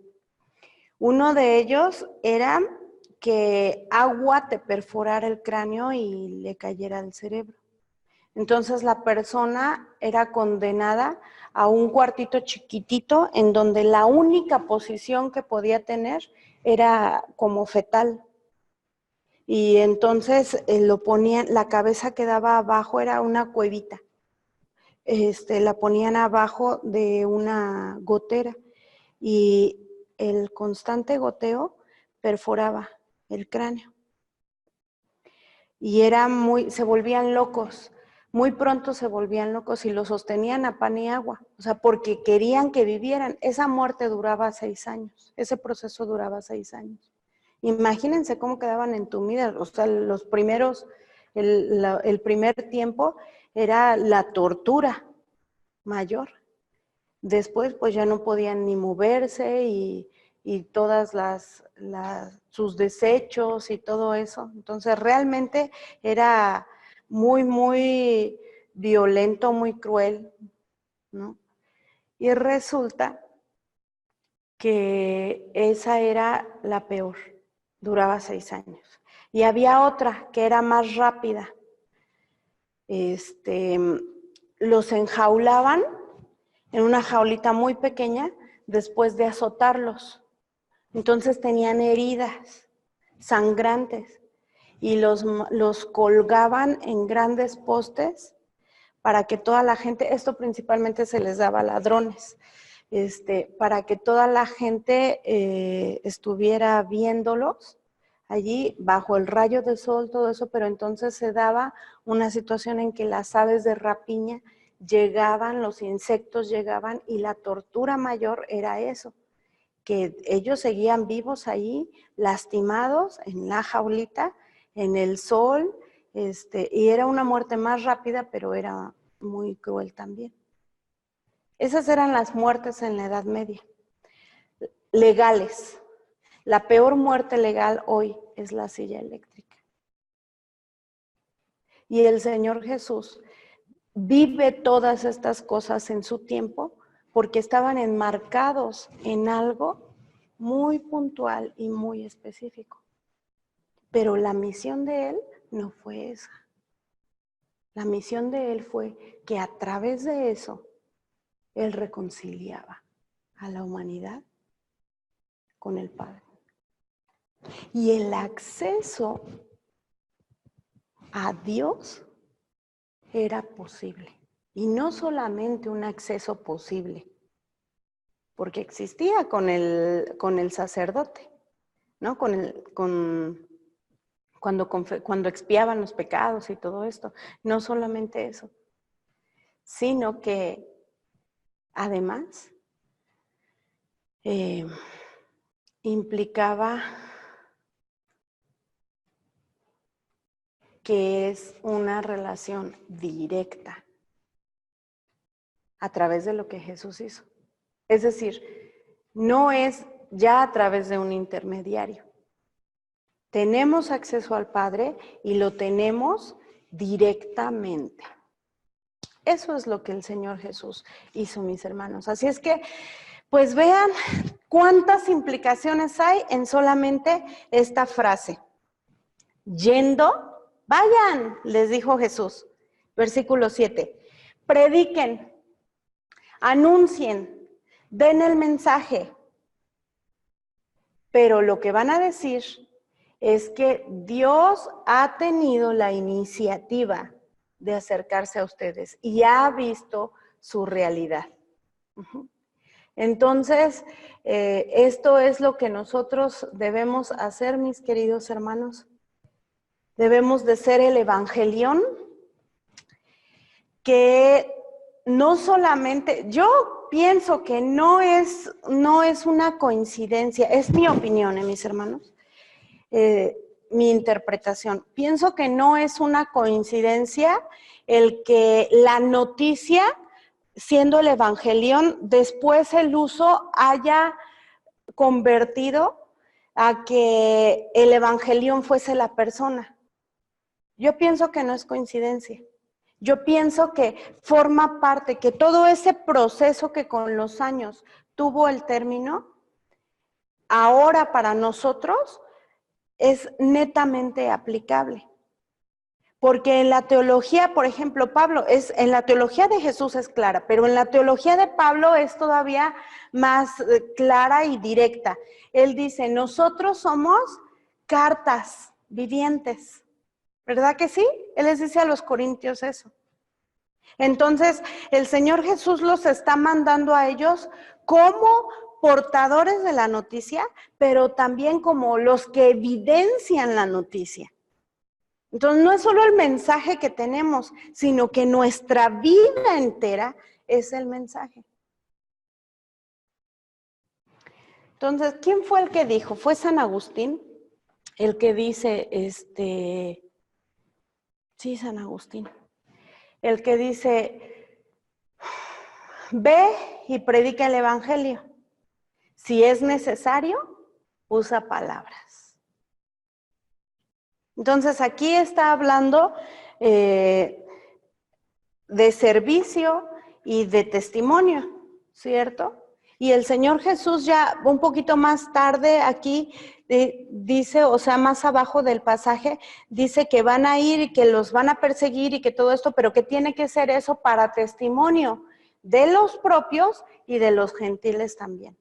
Uno de ellos era que agua te perforara el cráneo y le cayera al cerebro. Entonces la persona era condenada a un cuartito chiquitito en donde la única posición que podía tener era como fetal. Y entonces lo ponían, la cabeza quedaba abajo, era una cuevita. La ponían abajo de una gotera y el constante goteo perforaba el cráneo. Y se volvían locos, muy pronto se volvían locos y lo sostenían a pan y agua, o sea, porque querían que vivieran. Esa muerte duraba 6 años, ese proceso duraba 6 años. Imagínense cómo quedaban entumidas, o sea, el primer tiempo era la tortura mayor. Después, pues ya no podían ni moverse y todas sus desechos y todo eso. Entonces, realmente era muy, muy violento, muy cruel, ¿no? Y resulta que esa era la peor, duraba 6 años. Y había otra que era más rápida. Los enjaulaban en una jaulita muy pequeña después de azotarlos. Entonces tenían heridas sangrantes y los colgaban en grandes postes para que toda la gente, esto principalmente se les daba a ladrones, para que toda la gente estuviera viéndolos allí bajo el rayo del sol, todo eso, pero entonces se daba una situación en que las aves de rapiña llegaban, los insectos llegaban y la tortura mayor era eso, que ellos seguían vivos ahí, lastimados en la jaulita, en el sol, y era una muerte más rápida, pero era muy cruel también. Esas eran las muertes en la Edad Media, legales. La peor muerte legal hoy es la silla eléctrica. Y el Señor Jesús vive todas estas cosas en su tiempo porque estaban enmarcados en algo muy puntual y muy específico. Pero la misión de Él no fue esa. La misión de Él fue que a través de eso, Él reconciliaba a la humanidad con el Padre. Y el acceso a Dios era posible. Y no solamente un acceso posible, porque existía con el sacerdote, ¿no? Cuando expiaban los pecados y todo esto. No solamente eso, sino que además implicaba que es una relación directa a través de lo que Jesús hizo. Es decir, no es ya a través de un intermediario. Tenemos acceso al Padre y lo tenemos directamente. Eso es lo que el Señor Jesús hizo, mis hermanos. Así es que, pues vean cuántas implicaciones hay en solamente esta frase. Yendo, vayan, les dijo Jesús. Versículo 7. Prediquen, anuncien, den el mensaje. Pero lo que van a decir es que Dios ha tenido la iniciativa de acercarse a ustedes y ha visto su realidad. Entonces, esto es lo que nosotros debemos hacer, mis queridos hermanos. Debemos de ser el evangelión que no solamente, yo pienso que no es una coincidencia, es mi opinión, mis hermanos, mi interpretación. Pienso que no es una coincidencia el que la noticia, siendo el evangelión, después el uso haya convertido a que el evangelión fuese la persona. Yo pienso que no es coincidencia. Yo pienso que forma parte, que todo ese proceso que con los años tuvo el término, ahora para nosotros es netamente aplicable. Porque en la teología, por ejemplo, en la teología de Jesús es clara, pero en la teología de Pablo es todavía más clara y directa. Él dice, nosotros somos cartas vivientes. ¿Verdad que sí? Él les dice a los corintios eso. Entonces, el Señor Jesús los está mandando a ellos como portadores de la noticia, pero también como los que evidencian la noticia. Entonces, no es solo el mensaje que tenemos, sino que nuestra vida entera es el mensaje. Entonces, ¿quién fue el que dijo? Fue San Agustín, el que dice, sí, San Agustín, el que dice, ve y predica el evangelio. Si es necesario, usa palabras. Entonces aquí está hablando de servicio y de testimonio, ¿cierto? Y el Señor Jesús ya un poquito más tarde aquí dice, o sea, más abajo del pasaje, dice que van a ir y que los van a perseguir y que todo esto, pero que tiene que ser eso para testimonio de los propios y de los gentiles también.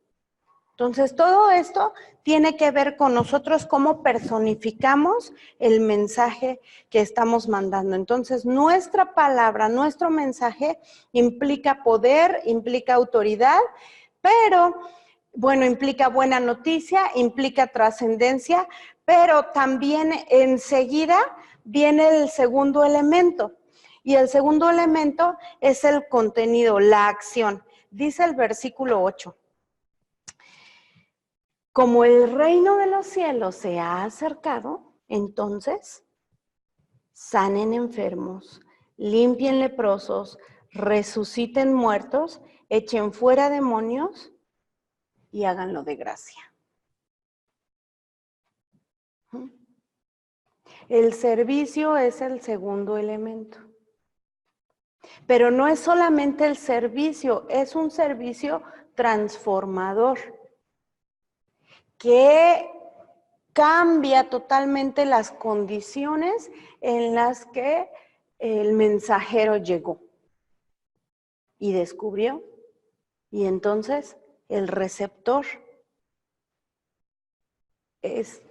Entonces, todo esto tiene que ver con nosotros cómo personificamos el mensaje que estamos mandando. Entonces, nuestra palabra, nuestro mensaje implica poder, implica autoridad, pero, bueno, implica buena noticia, implica trascendencia, pero también enseguida viene el segundo elemento. Y el segundo elemento es el contenido, la acción. Dice el versículo 8. Como el reino de los cielos se ha acercado, entonces sanen enfermos, limpien leprosos, resuciten muertos, echen fuera demonios y háganlo de gracia. El servicio es el segundo elemento. Pero no es solamente el servicio, es un servicio transformador que cambia totalmente las condiciones en las que el mensajero llegó y descubrió. Y entonces el receptor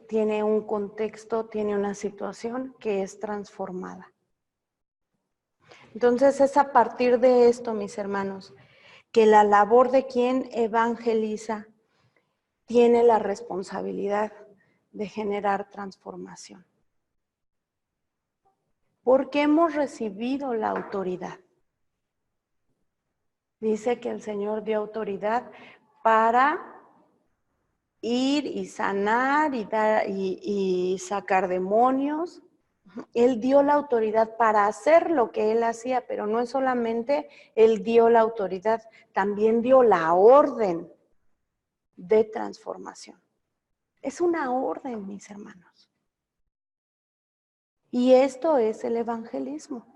tiene un contexto, tiene una situación que es transformada. Entonces es a partir de esto, mis hermanos, que la labor de quien evangeliza tiene la responsabilidad de generar transformación. Porque hemos recibido la autoridad. Dice que el Señor dio autoridad para ir y sanar y sacar demonios. Él dio la autoridad para hacer lo que Él hacía, pero no es solamente Él dio la autoridad, también dio la orden de transformación. Es una orden, mis hermanos. Y esto es el evangelismo.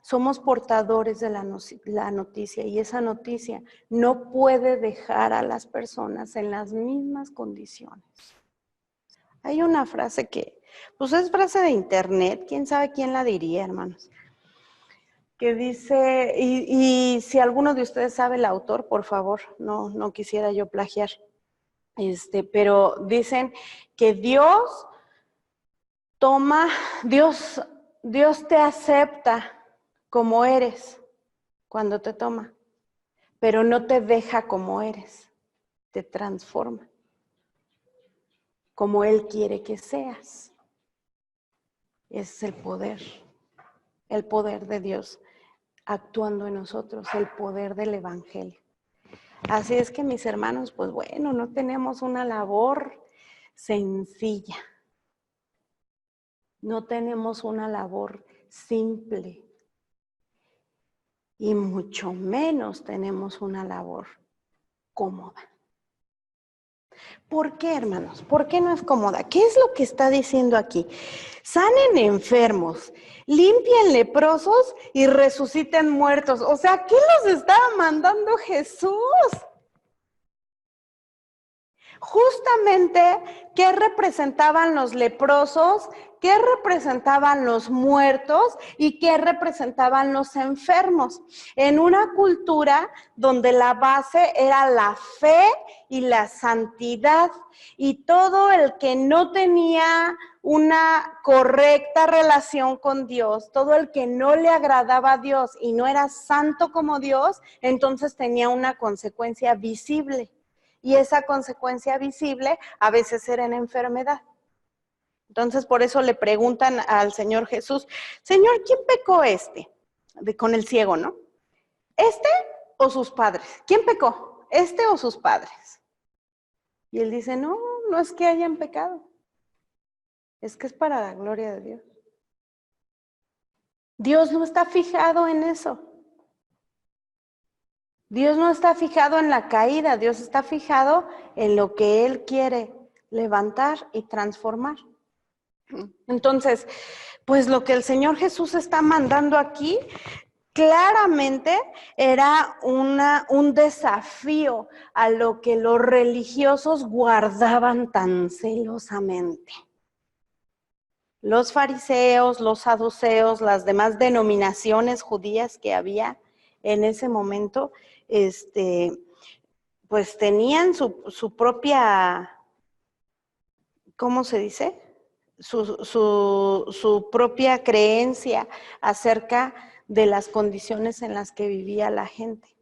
Somos portadores de la noticia y esa noticia no puede dejar a las personas en las mismas condiciones. Hay una frase que, pues es frase de internet, quién sabe quién la diría, hermanos, que dice, y si alguno de ustedes sabe el autor, por favor, no quisiera yo plagiar, pero dicen que Dios te acepta como eres cuando te toma, pero no te deja como eres, te transforma, como Él quiere que seas. Es el poder de Dios actuando en nosotros, el poder del evangelio. Así es que, mis hermanos, pues bueno, no tenemos una labor sencilla, no tenemos una labor simple. Y mucho menos tenemos una labor cómoda. ¿Por qué, hermanos? ¿Por qué no es cómoda? ¿Qué es lo que está diciendo aquí? Sanen enfermos, limpien leprosos y resuciten muertos. O sea, ¿qué los estaba mandando Jesús? Justamente, ¿qué representaban los leprosos? ¿Qué representaban los muertos? ¿Y qué representaban los enfermos? En una cultura donde la base era la fe y la santidad, y todo el que no tenía una correcta relación con Dios, todo el que no le agradaba a Dios y no era santo como Dios, entonces tenía una consecuencia visible. Y esa consecuencia visible a veces era en enfermedad. Entonces, por eso le preguntan al Señor Jesús, Señor, ¿quién pecó con el ciego, ¿no? ¿Este o sus padres? ¿Quién pecó? ¿Este o sus padres? Y él dice, no es que hayan pecado. Es que es para la gloria de Dios. Dios no está fijado en eso. Dios no está fijado en la caída, Dios está fijado en lo que Él quiere levantar y transformar. Entonces, pues lo que el Señor Jesús está mandando aquí, claramente era un desafío a lo que los religiosos guardaban tan celosamente. Los fariseos, los saduceos, las demás denominaciones judías que había en ese momento, pues tenían su propia, ¿cómo se dice? Su propia creencia acerca de las condiciones en las que vivía la gente.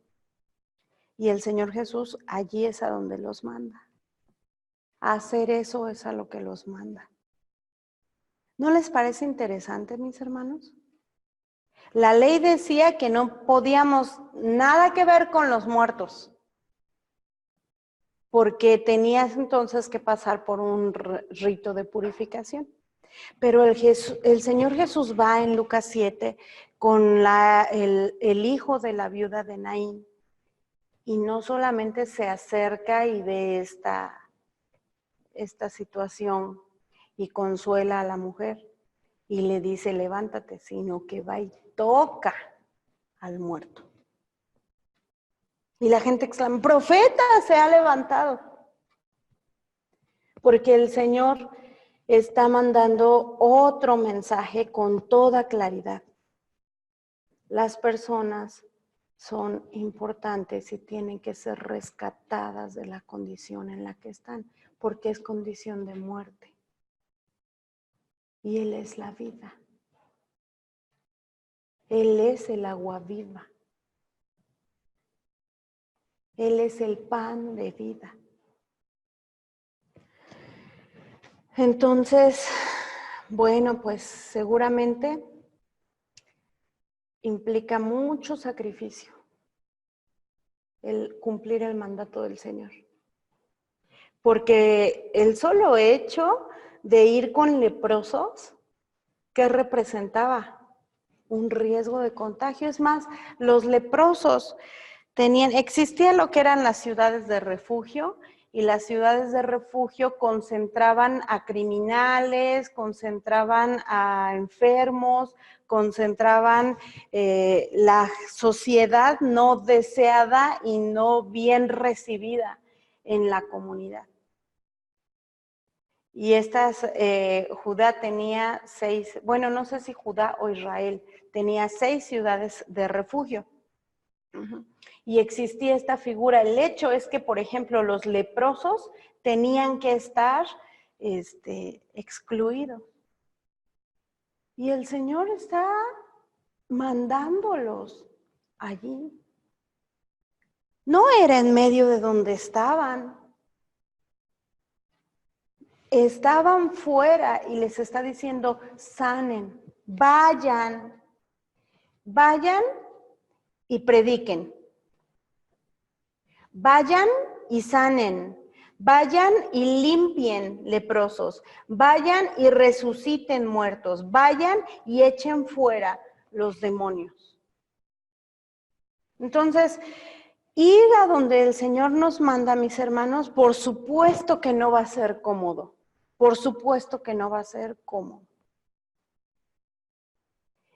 Y el Señor Jesús allí es a donde los manda. A hacer eso es a lo que los manda. ¿No les parece interesante, mis hermanos? La ley decía que no podíamos nada que ver con los muertos, porque tenías entonces que pasar por un rito de purificación. Pero el Señor Jesús va en Lucas 7 con el hijo de la viuda de Naín, y no solamente se acerca y ve esta situación y consuela a la mujer y le dice levántate, sino que va y toca al muerto. Y la gente exclama, profeta, se ha levantado. Porque el Señor está mandando otro mensaje con toda claridad. Las personas son importantes y tienen que ser rescatadas de la condición en la que están, porque es condición de muerte. Y Él es la vida. Él es el agua viva. Él es el pan de vida. Entonces, bueno, pues seguramente implica mucho sacrificio el cumplir el mandato del Señor. Porque el solo hecho de ir con leprosos, ¿qué representaba? Un riesgo de contagio. Es más, los leprosos existía lo que eran las ciudades de refugio, y las ciudades de refugio concentraban a criminales, concentraban a enfermos, concentraban la sociedad no deseada y no bien recibida en la comunidad. Y Judá tenía 6, bueno, no sé si Judá o Israel, tenía 6 ciudades de refugio. Y existía esta figura. El hecho es que, por ejemplo, los leprosos tenían que estar excluidos. Y el Señor está mandándolos allí. No era en medio de donde estaban. Estaban fuera y les está diciendo, sanen, vayan y prediquen. Vayan y sanen, vayan y limpien leprosos, vayan y resuciten muertos, vayan y echen fuera los demonios. Entonces, ir a donde el Señor nos manda, mis hermanos, por supuesto que no va a ser cómodo, por supuesto que no va a ser cómodo.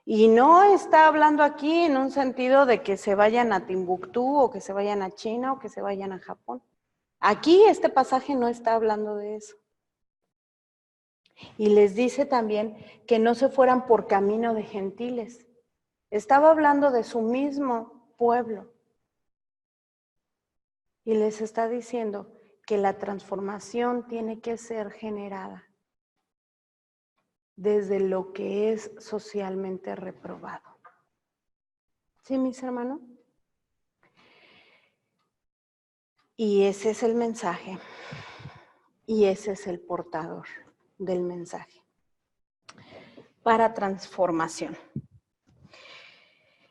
Y no está hablando aquí en un sentido de que se vayan a Timbuktu o que se vayan a China o que se vayan a Japón. Aquí este pasaje no está hablando de eso. Y les dice también que no se fueran por camino de gentiles. Estaba hablando de su mismo pueblo. Y les está diciendo que la transformación tiene que ser generada desde lo que es socialmente reprobado. ¿Sí, mis hermanos? Y ese es el mensaje. Y ese es el portador del mensaje. Para transformación.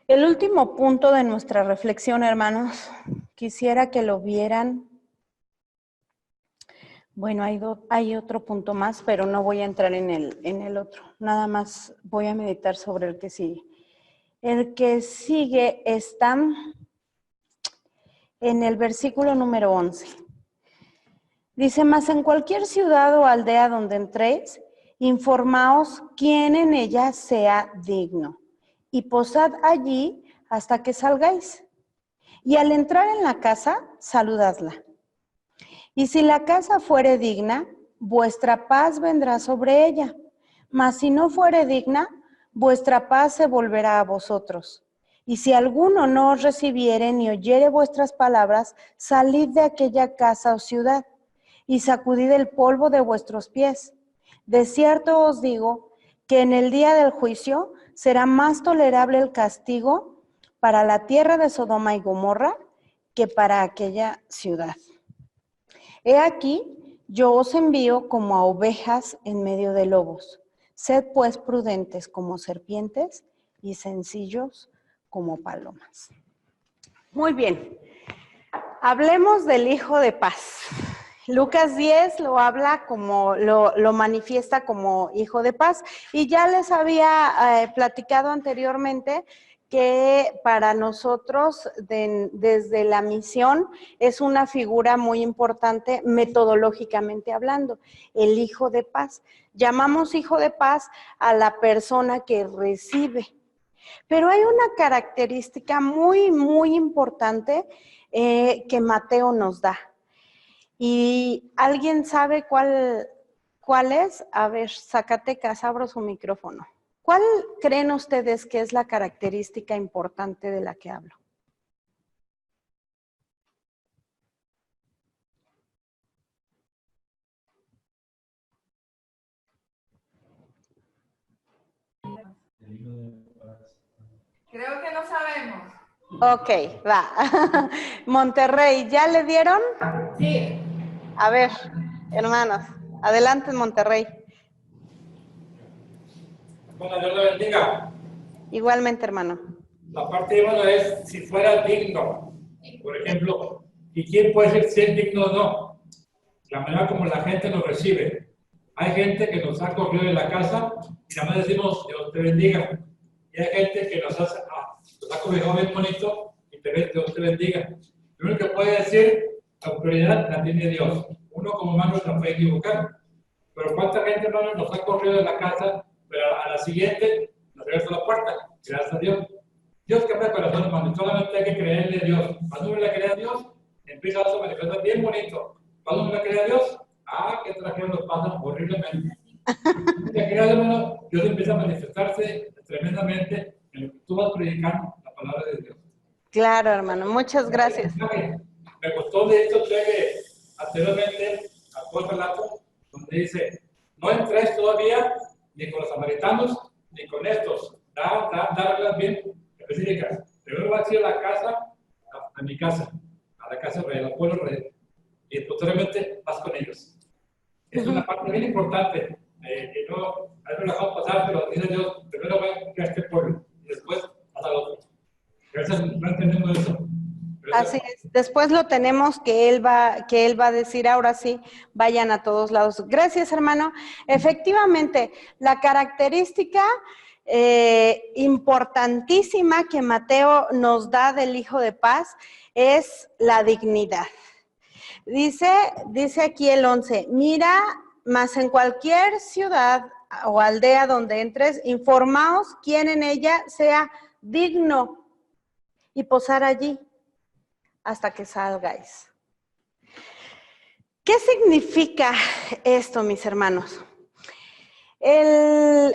El último punto de nuestra reflexión, hermanos, quisiera que lo vieran. Bueno, hay otro punto más, pero no voy a entrar en el otro. Nada más voy a meditar sobre el que sigue. El que sigue está en el versículo número 11. Dice, mas en cualquier ciudad o aldea donde entréis, informaos quién en ella sea digno, y posad allí hasta que salgáis. Y al entrar en la casa, saludadla. Y si la casa fuere digna, vuestra paz vendrá sobre ella. Mas si no fuere digna, vuestra paz se volverá a vosotros. Y si alguno no os recibiere ni oyere vuestras palabras, salid de aquella casa o ciudad y sacudid el polvo de vuestros pies. De cierto os digo que en el día del juicio será más tolerable el castigo para la tierra de Sodoma y Gomorra que para aquella ciudad. He aquí, yo os envío como a ovejas en medio de lobos. Sed pues prudentes como serpientes y sencillos como palomas. Muy bien, hablemos del Hijo de Paz. Lucas 10 lo habla como, lo manifiesta como Hijo de Paz. Y ya les había platicado anteriormente que para nosotros, desde la misión, es una figura muy importante metodológicamente hablando, el Hijo de Paz. Llamamos Hijo de Paz a la persona que recibe. Pero hay una característica muy, muy importante que Mateo nos da. ¿Y alguien sabe cuál es? A ver, Zacatecas, abro su micrófono. ¿Cuál creen ustedes que es la característica importante de la que hablo? Creo que no sabemos. Ok, va. Monterrey, ¿ya le dieron? Sí. A ver, hermanos, adelante en Monterrey. Bueno, Dios le bendiga. Igualmente, hermano. La parte bueno es si fuera digno. Por ejemplo, ¿y quién puede ser digno o no? La manera como la gente nos recibe. Hay gente que nos ha corrido de la casa y nada más decimos Dios te bendiga. Y hay gente que nos ha corrido bien bonito y Dios te bendiga. Lo único que puede decir, la autoridad la tiene Dios. Uno como humano se puede equivocar. Pero ¿cuánta gente, hermano, nos ha corrido de la casa, pero a la siguiente nos regresa la puerta? Gracias a Dios. Dios cambia el corazón, hermano. Solamente hay que creerle a Dios. Cuando uno le cree a Dios, empieza a manifestar bien bonito. Cuando uno le cree a Dios, qué tragedia nos pasa horriblemente. Le cree a Dios, hermano, Dios empieza a manifestarse tremendamente en lo que tú vas predicando, la palabra de Dios. Claro, hermano. Muchas gracias. Me gustó de esto que anteriormente, al relato, donde dice, no entréis todavía ni con los samaritanos ni con estos. Da reglas bien específicas. Primero vas a ir a la casa, a mi casa, a la casa real, al pueblo real. Y posteriormente vas con ellos. Es una parte bien importante. Que no hay que dejar pasar, pero dice Dios, primero va a este pueblo y después vas al otro. Gracias, no entendemos eso. Así es. Después lo tenemos que él va a decir, ahora sí, vayan a todos lados. Gracias, hermano. Efectivamente, la característica importantísima que Mateo nos da del Hijo de Paz es la dignidad. Dice aquí el 11, mira, mas en cualquier ciudad o aldea donde entres, informaos quién en ella sea digno y posar allí hasta que salgáis. ¿Qué significa esto, mis hermanos? El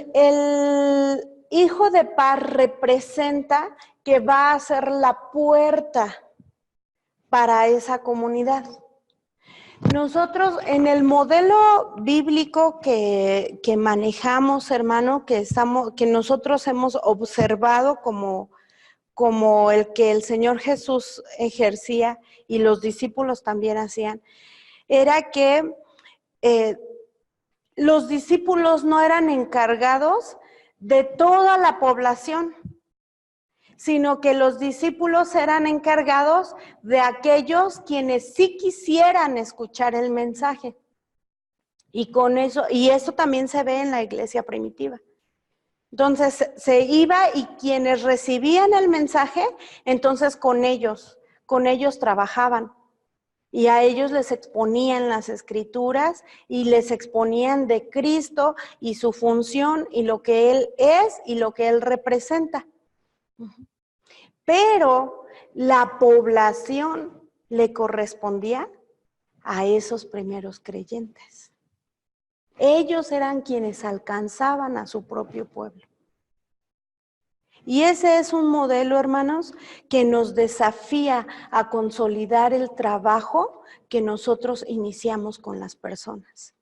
Hijo de Paz representa que va a ser la puerta para esa comunidad. Nosotros en el modelo bíblico que manejamos, hermano, que nosotros hemos observado como el que el Señor Jesús ejercía y los discípulos también hacían, era que los discípulos no eran encargados de toda la población, sino que los discípulos eran encargados de aquellos quienes sí quisieran escuchar el mensaje. Y con eso, y eso también se ve en la iglesia primitiva. Entonces se iba y quienes recibían el mensaje, entonces con ellos trabajaban. Y a ellos les exponían las escrituras y les exponían de Cristo y su función y lo que Él es y lo que Él representa. Pero la población le correspondía a esos primeros creyentes. Ellos eran quienes alcanzaban a su propio pueblo. Y ese es un modelo, hermanos, que nos desafía a consolidar el trabajo que nosotros iniciamos con las personas.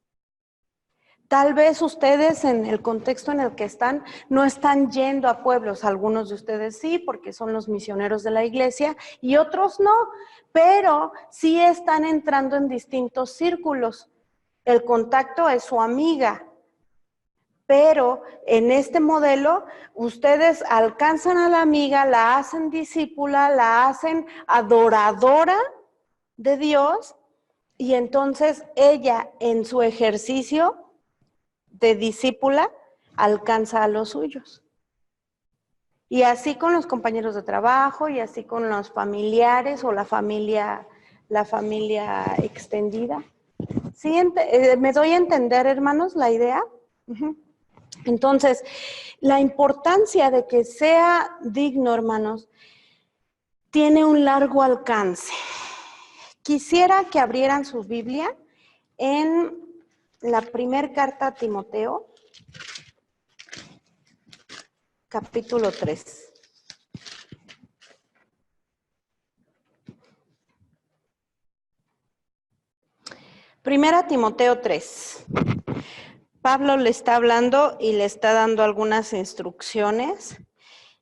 Tal vez ustedes en el contexto en el que están, no están yendo a pueblos. Algunos de ustedes sí, porque son los misioneros de la iglesia, y otros no, pero sí están entrando en distintos círculos. El contacto es su amiga, pero en este modelo ustedes alcanzan a la amiga, la hacen discípula, la hacen adoradora de Dios, y entonces ella en su ejercicio de discípula alcanza a los suyos. Y así con los compañeros de trabajo, y así con los familiares o la familia extendida. ¿Sí? ¿Me doy a entender, hermanos, la idea? Entonces, la importancia de que sea digno, hermanos, tiene un largo alcance. Quisiera que abrieran su Biblia en la primera carta a Timoteo, capítulo 3. Primera Timoteo 3. Pablo le está hablando y le está dando algunas instrucciones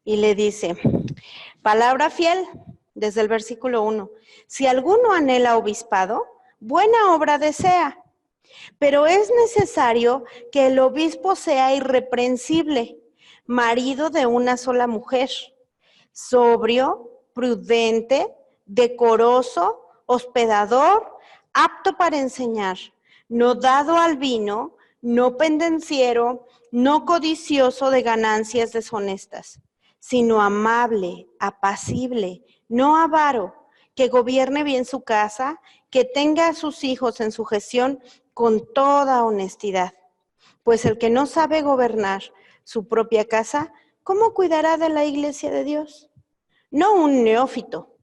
y le dice, palabra fiel, desde el versículo 1. Si alguno anhela obispado, buena obra desea, pero es necesario que el obispo sea irreprensible, marido de una sola mujer, sobrio, prudente, decoroso, hospedador, apto para enseñar, no dado al vino, no pendenciero, no codicioso de ganancias deshonestas, sino amable, apacible, no avaro, que gobierne bien su casa, que tenga a sus hijos en sujeción con toda honestidad. Pues el que no sabe gobernar su propia casa, ¿cómo cuidará de la iglesia de Dios? No un neófito,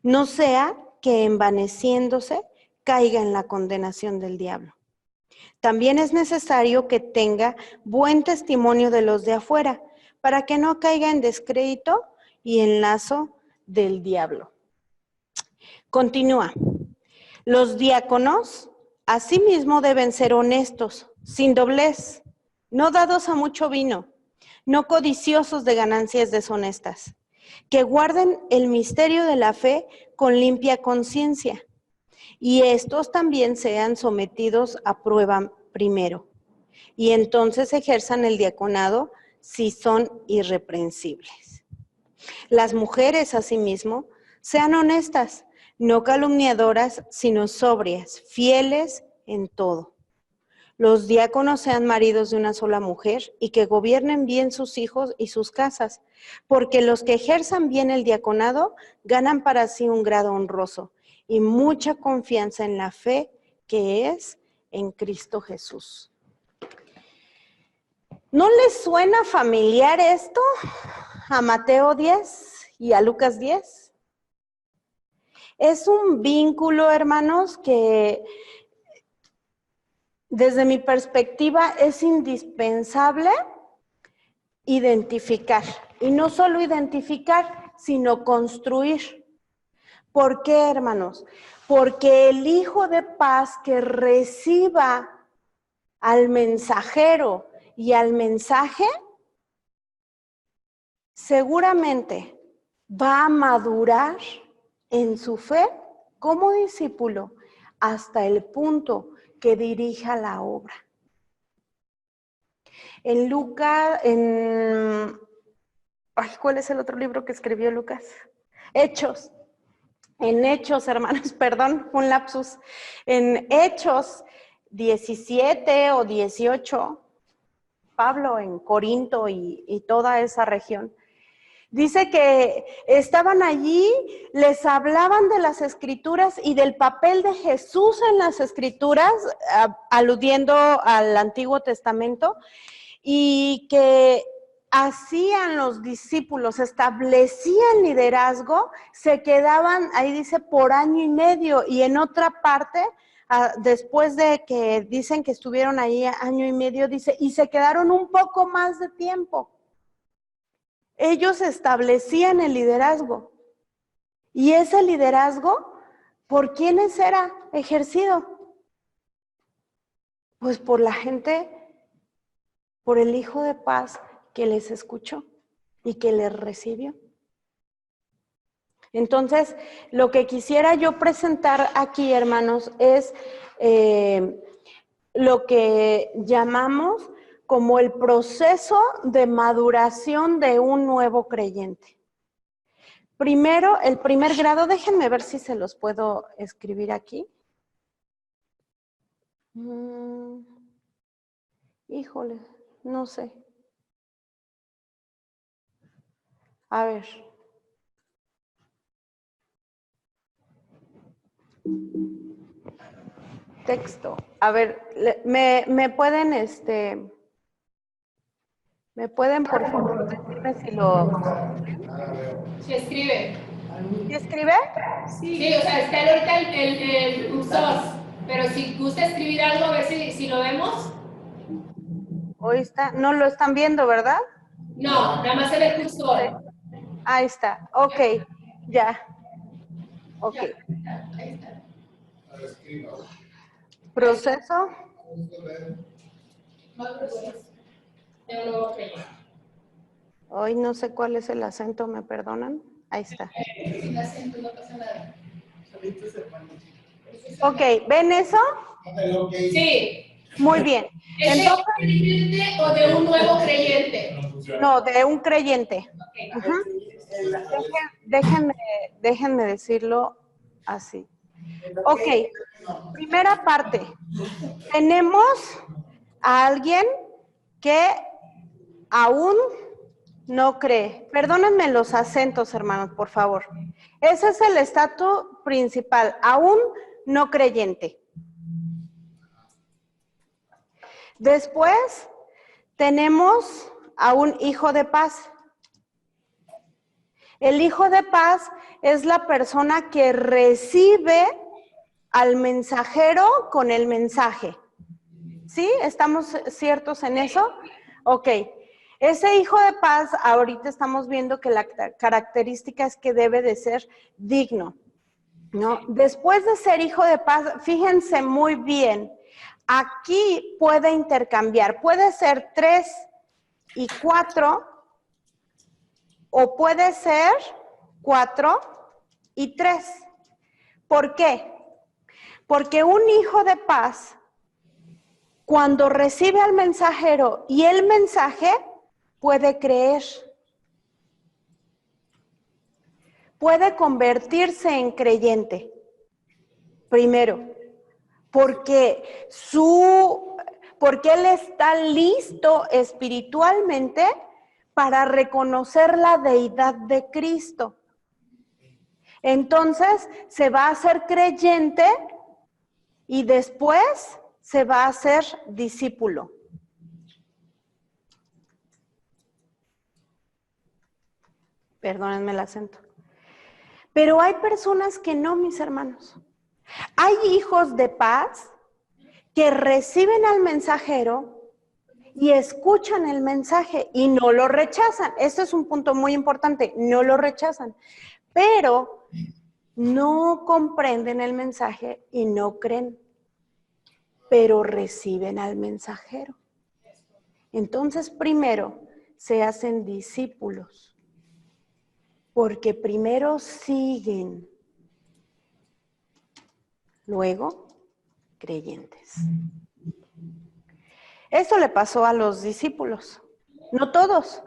no sea que envaneciéndose caiga en la condenación del diablo. También es necesario que tenga buen testimonio de los de afuera, para que no caiga en descrédito y en lazo del diablo. Continúa. Los diáconos, asimismo, deben ser honestos, sin doblez, no dados a mucho vino, no codiciosos de ganancias deshonestas, que guarden el misterio de la fe con limpia conciencia, y estos también sean sometidos a prueba primero, y entonces ejerzan el diaconado si son irreprensibles. Las mujeres, asimismo, sean honestas, no calumniadoras, sino sobrias, fieles en todo. Los diáconos sean maridos de una sola mujer y que gobiernen bien sus hijos y sus casas, porque los que ejerzan bien el diaconado ganan para sí un grado honroso y mucha confianza en la fe que es en Cristo Jesús. ¿No les suena familiar esto a Mateo 10 y a Lucas 10? Es un vínculo, hermanos, que desde mi perspectiva es indispensable identificar. Y no solo identificar, sino construir. ¿Por qué, hermanos? Porque el hijo de paz que reciba al mensajero y al mensaje, seguramente va a madurar en su fe como discípulo hasta el punto que dirija la obra. En Lucas, ¿cuál es el otro libro que escribió Lucas? Hechos. En Hechos, hermanos, perdón, un lapsus. En Hechos 17 o 18, Pablo en Corinto y toda esa región. Dice que estaban allí, les hablaban de las Escrituras y del papel de Jesús en las Escrituras, aludiendo al Antiguo Testamento, y que hacían los discípulos, establecían liderazgo, se quedaban, ahí dice, por año y medio, y en otra parte, después de que dicen que estuvieron ahí año y medio, dice, y se quedaron un poco más de tiempo. Ellos establecían el liderazgo. Y ese liderazgo, ¿por quiénes era ejercido? Pues por la gente, por el Hijo de Paz que les escuchó y que les recibió. Entonces, lo que quisiera yo presentar aquí, hermanos, es lo que llamamos como el proceso de maduración de un nuevo creyente. Primero, el primer grado, déjenme ver si se los puedo escribir aquí. Híjole, no sé. A ver. Texto. A ver, me pueden, ¿me pueden, por favor, decirme si lo... Se escribe. ¿Sí escribe? Sí, o sea, está ahorita el cursor, pero si gusta escribir algo, a ver si lo vemos. Hoy está, no lo están viendo, ¿verdad? No, nada más se ve el cursor. Ahí está, ok, ya. Ok. Ahí está. Proceso. De un nuevo creyente. Hoy no sé cuál es el acento, ¿me perdonan? Ahí está. Sin acento no pasa nada. Ok, ¿ven eso? Sí. Muy bien. ¿Es de Entonces, un creyente o de un nuevo creyente? no, de un creyente. Ok. Ajá. Déjenme decirlo así. Ok, primera parte. Tenemos a alguien que aún no cree. Perdónenme los acentos, hermanos, por favor. Ese es el estatus principal, aún no creyente. Después tenemos a un hijo de paz. El hijo de paz es la persona que recibe al mensajero con el mensaje. ¿Sí? ¿Estamos ciertos en eso? Ok. Ese hijo de paz, ahorita estamos viendo que la característica es que debe de ser digno, ¿no? Después de ser hijo de paz, fíjense muy bien, aquí puede intercambiar, puede ser 3 y 4, o puede ser 4 y 3. ¿Por qué? Porque un hijo de paz, cuando recibe al mensajero y el mensaje, puede creer. Puede convertirse en creyente. Primero, porque él está listo espiritualmente para reconocer la deidad de Cristo. Entonces, se va a hacer creyente y después se va a hacer discípulo. Perdónenme el acento. Pero hay personas que no, mis hermanos. Hay hijos de paz que reciben al mensajero y escuchan el mensaje y no lo rechazan. Este es un punto muy importante, no lo rechazan. Pero no comprenden el mensaje y no creen, pero reciben al mensajero. Entonces, primero se hacen discípulos, porque primero siguen, luego creyentes. Eso le pasó a los discípulos, no todos.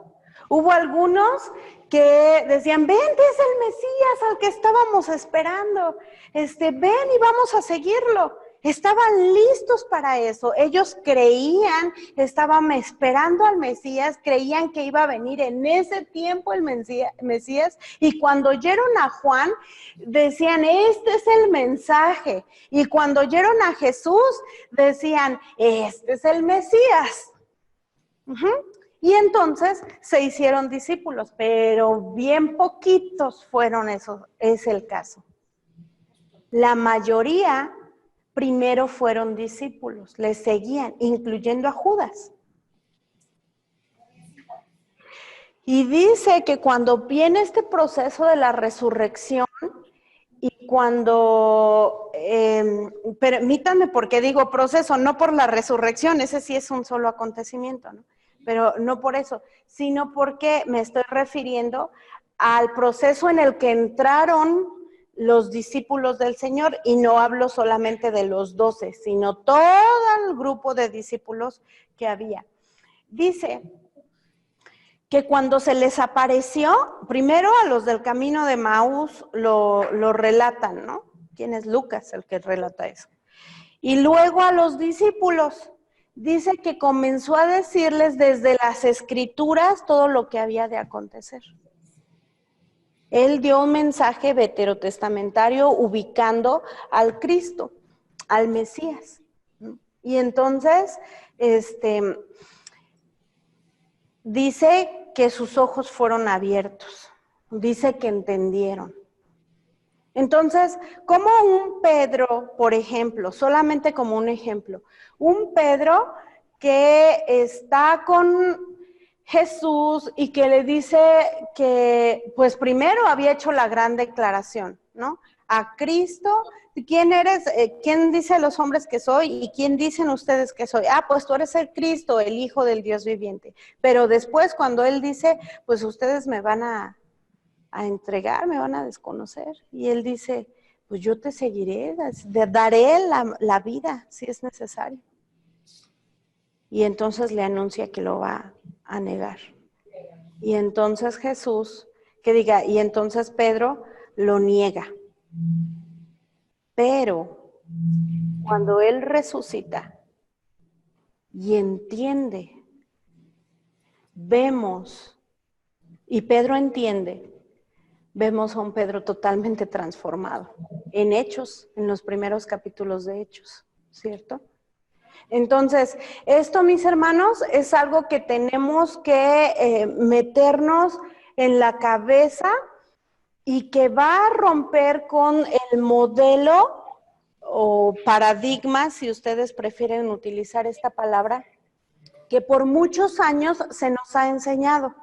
Hubo algunos que decían, ven, es el Mesías al que estábamos esperando, ven y vamos a seguirlo. Estaban listos para eso. Ellos creían, estaban esperando al Mesías, creían que iba a venir en ese tiempo el Mesías. Y cuando oyeron a Juan, decían, este es el mensaje. Y cuando oyeron a Jesús, decían, este es el Mesías. Y entonces se hicieron discípulos, pero bien poquitos fueron esos, es el caso. La mayoría primero fueron discípulos, les seguían, incluyendo a Judas. Y dice que cuando viene este proceso de la resurrección y cuando, permítanme porque digo proceso, no por la resurrección, ese sí es un solo acontecimiento, ¿no? Pero no por eso, sino porque me estoy refiriendo al proceso en el que entraron los discípulos del Señor, y no hablo solamente de los 12, sino todo el grupo de discípulos que había. Dice que cuando se les apareció, primero a los del camino de Maús lo relatan, ¿no? ¿Quién es Lucas el que relata eso? Y luego a los discípulos, dice que comenzó a decirles desde las Escrituras todo lo que había de acontecer. Él dio un mensaje veterotestamentario ubicando al Cristo, al Mesías. Y entonces, dice que sus ojos fueron abiertos, dice que entendieron. Entonces, como un Pedro, por ejemplo, solamente como un ejemplo, un Pedro que está con Jesús y que le dice que, pues primero había hecho la gran declaración, ¿no? A Cristo, ¿quién eres? ¿Quién dice los hombres que soy? ¿Y quién dicen ustedes que soy? Ah, pues tú eres el Cristo, el Hijo del Dios viviente. Pero después cuando él dice, pues ustedes me van a entregar, me van a desconocer. Y él dice, pues yo te seguiré, daré la vida si es necesario. Y entonces le anuncia que lo va a negar. Y entonces Jesús, y entonces Pedro lo niega. Pero cuando él resucita y entiende, vemos, y Pedro entiende, vemos a un Pedro totalmente transformado en Hechos, en los primeros capítulos de Hechos, ¿cierto? Entonces, esto, mis hermanos, es algo que tenemos que meternos en la cabeza y que va a romper con el modelo o paradigma, si ustedes prefieren utilizar esta palabra, que por muchos años se nos ha enseñado.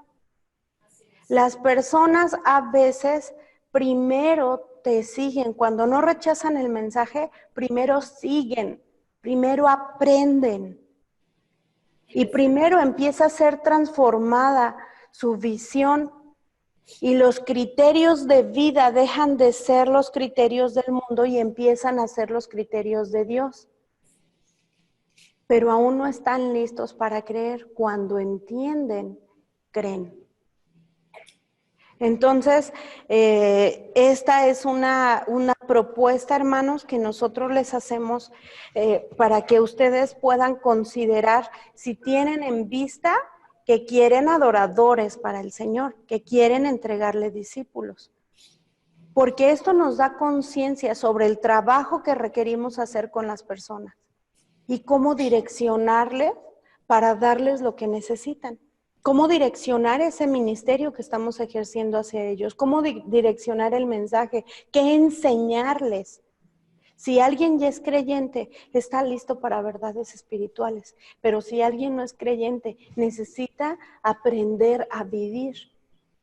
Las personas a veces primero te siguen, cuando no rechazan el mensaje, primero siguen, primero aprenden y primero empieza a ser transformada su visión y los criterios de vida dejan de ser los criterios del mundo y empiezan a ser los criterios de Dios. Pero aún no están listos para creer. Cuando entienden, creen. Entonces, esta es una propuesta, hermanos, que nosotros les hacemos para que ustedes puedan considerar si tienen en vista que quieren adoradores para el Señor, que quieren entregarle discípulos. Porque esto nos da conciencia sobre el trabajo que requerimos hacer con las personas y cómo direccionarles para darles lo que necesitan. Cómo direccionar ese ministerio que estamos ejerciendo hacia ellos, cómo direccionar el mensaje, qué enseñarles. Si alguien ya es creyente, está listo para verdades espirituales, pero si alguien no es creyente, necesita aprender a vivir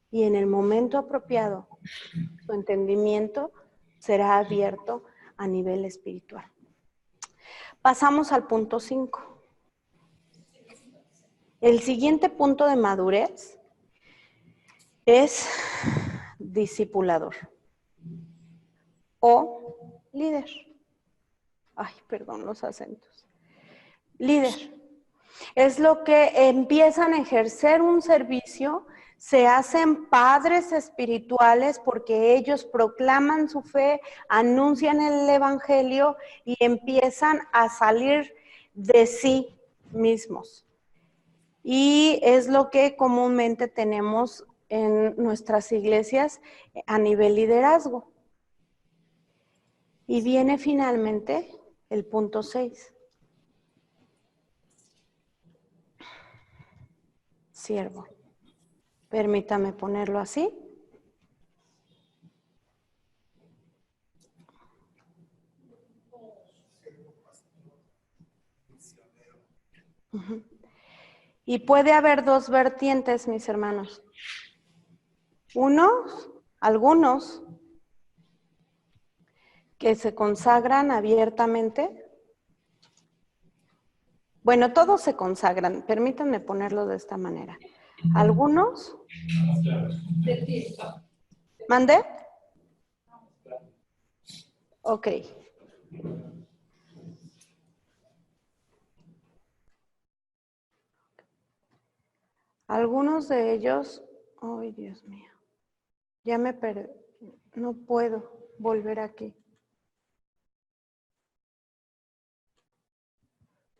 y en el momento apropiado, su entendimiento será abierto a nivel espiritual. Pasamos al punto 5. El siguiente punto de madurez es discipulador o líder. Ay, perdón los acentos. Líder. Es lo que empiezan a ejercer un servicio se hacen padres espirituales porque ellos proclaman su fe, anuncian el evangelio y empiezan a salir de sí mismos. Y es lo que comúnmente tenemos en nuestras iglesias a nivel liderazgo. Y viene finalmente el punto 6. Siervo. Permítame ponerlo así. Uh-huh. Y puede haber dos vertientes, mis hermanos. Algunos que se consagran abiertamente. Bueno, todos se consagran. Permítanme ponerlo de esta manera. Algunos. ¿Mande? Ok. Algunos de ellos, ay Dios mío, ya me perdí, no puedo volver aquí.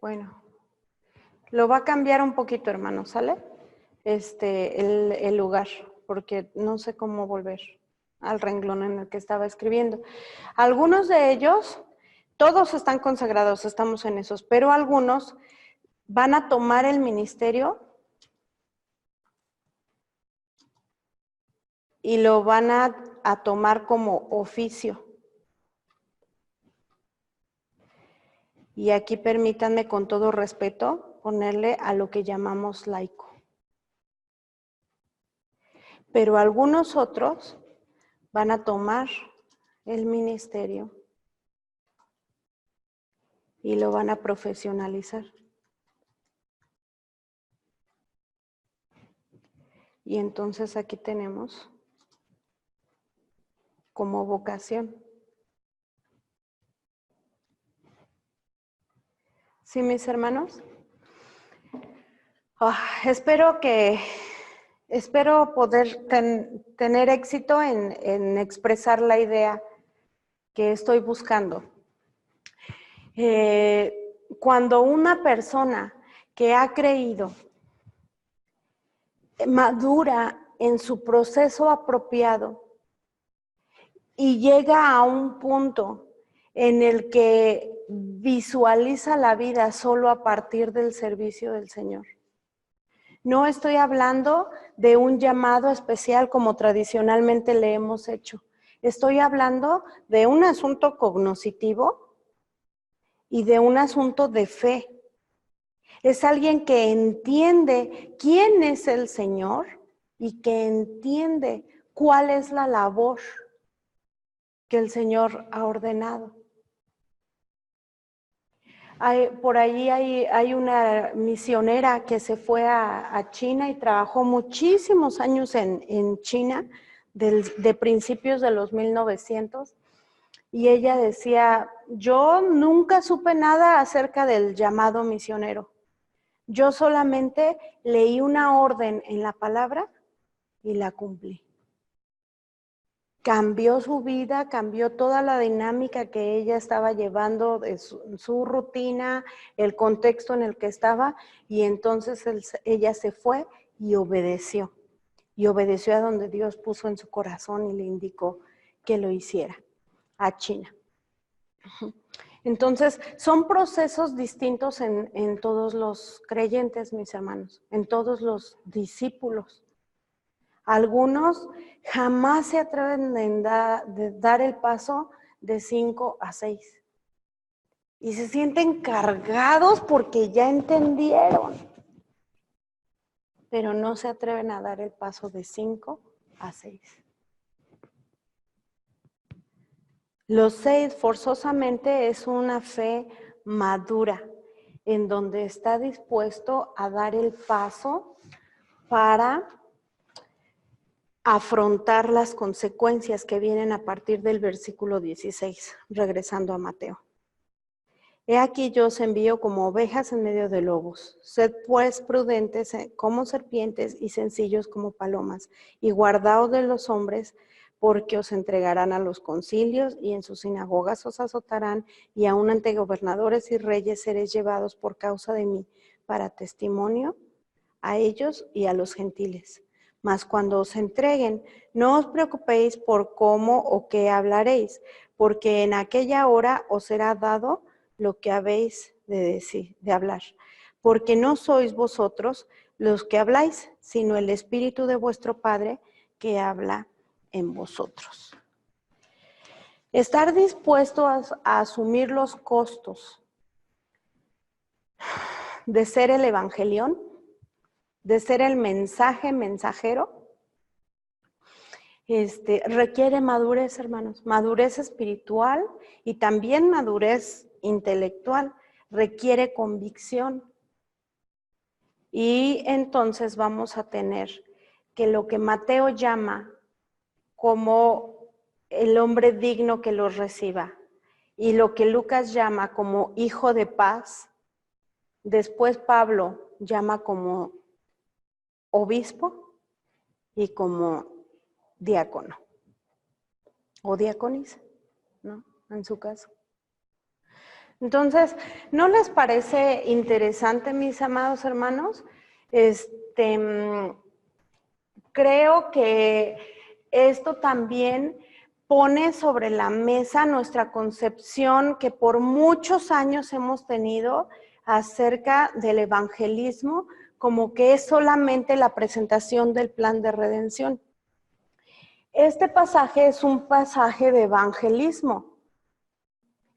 Bueno, lo va a cambiar un poquito, hermano, ¿sale? El lugar, porque no sé cómo volver al renglón en el que estaba escribiendo. Algunos de ellos, todos están consagrados, estamos en esos, pero algunos van a tomar el ministerio y lo van a tomar como oficio. Y aquí permítanme con todo respeto ponerle a lo que llamamos laico. Pero algunos otros van a tomar el ministerio y lo van a profesionalizar. Y entonces aquí tenemos como vocación. ¿Sí, mis hermanos? Espero poder tener éxito en expresar la idea que estoy buscando. Cuando una persona que ha creído madura en su proceso apropiado y llega a un punto en el que visualiza la vida solo a partir del servicio del Señor. No estoy hablando de un llamado especial como tradicionalmente le hemos hecho. Estoy hablando de un asunto cognoscitivo y de un asunto de fe. Es alguien que entiende quién es el Señor y que entiende cuál es la labor que el Señor ha ordenado. Por allí hay una misionera que se fue a China y trabajó muchísimos años en China, de principios de los 1900, y ella decía, yo nunca supe nada acerca del llamado misionero. Yo solamente leí una orden en la palabra y la cumplí. Cambió su vida, cambió toda la dinámica que ella estaba llevando, de su rutina, el contexto en el que estaba, y entonces ella se fue y obedeció a donde Dios puso en su corazón y le indicó que lo hiciera, a China. Entonces, son procesos distintos en todos los creyentes, mis hermanos, en todos los discípulos. Algunos jamás se atreven a dar el paso de 5 a 6. Y se sienten cargados porque ya entendieron. Pero no se atreven a dar el paso de 5 a 6. Los 6 forzosamente es una fe madura, en donde está dispuesto a dar el paso para afrontar las consecuencias que vienen a partir del versículo 16, regresando a Mateo. He aquí yo os envío como ovejas en medio de lobos. Sed pues prudentes como serpientes y sencillos como palomas, y guardaos de los hombres, porque os entregarán a los concilios, y en sus sinagogas os azotarán, y aun ante gobernadores y reyes seréis llevados por causa de mí, para testimonio a ellos y a los gentiles. Mas cuando os entreguen, no os preocupéis por cómo o qué hablaréis, porque en aquella hora os será dado lo que habéis de decir, de hablar. Porque no sois vosotros los que habláis, sino el Espíritu de vuestro Padre que habla en vosotros. Estar dispuesto a asumir los costos de ser el evangelión, de ser el mensajero, requiere madurez, hermanos, madurez espiritual y también madurez intelectual, requiere convicción. Y entonces vamos a tener que lo que Mateo llama como el hombre digno que los reciba y lo que Lucas llama como hijo de paz, después Pablo llama como obispo y como diácono o diaconisa, ¿no? En su caso. Entonces, ¿no les parece interesante, mis amados hermanos? Creo que esto también pone sobre la mesa nuestra concepción que por muchos años hemos tenido acerca del evangelismo, como que es solamente la presentación del plan de redención. Este pasaje es un pasaje de evangelismo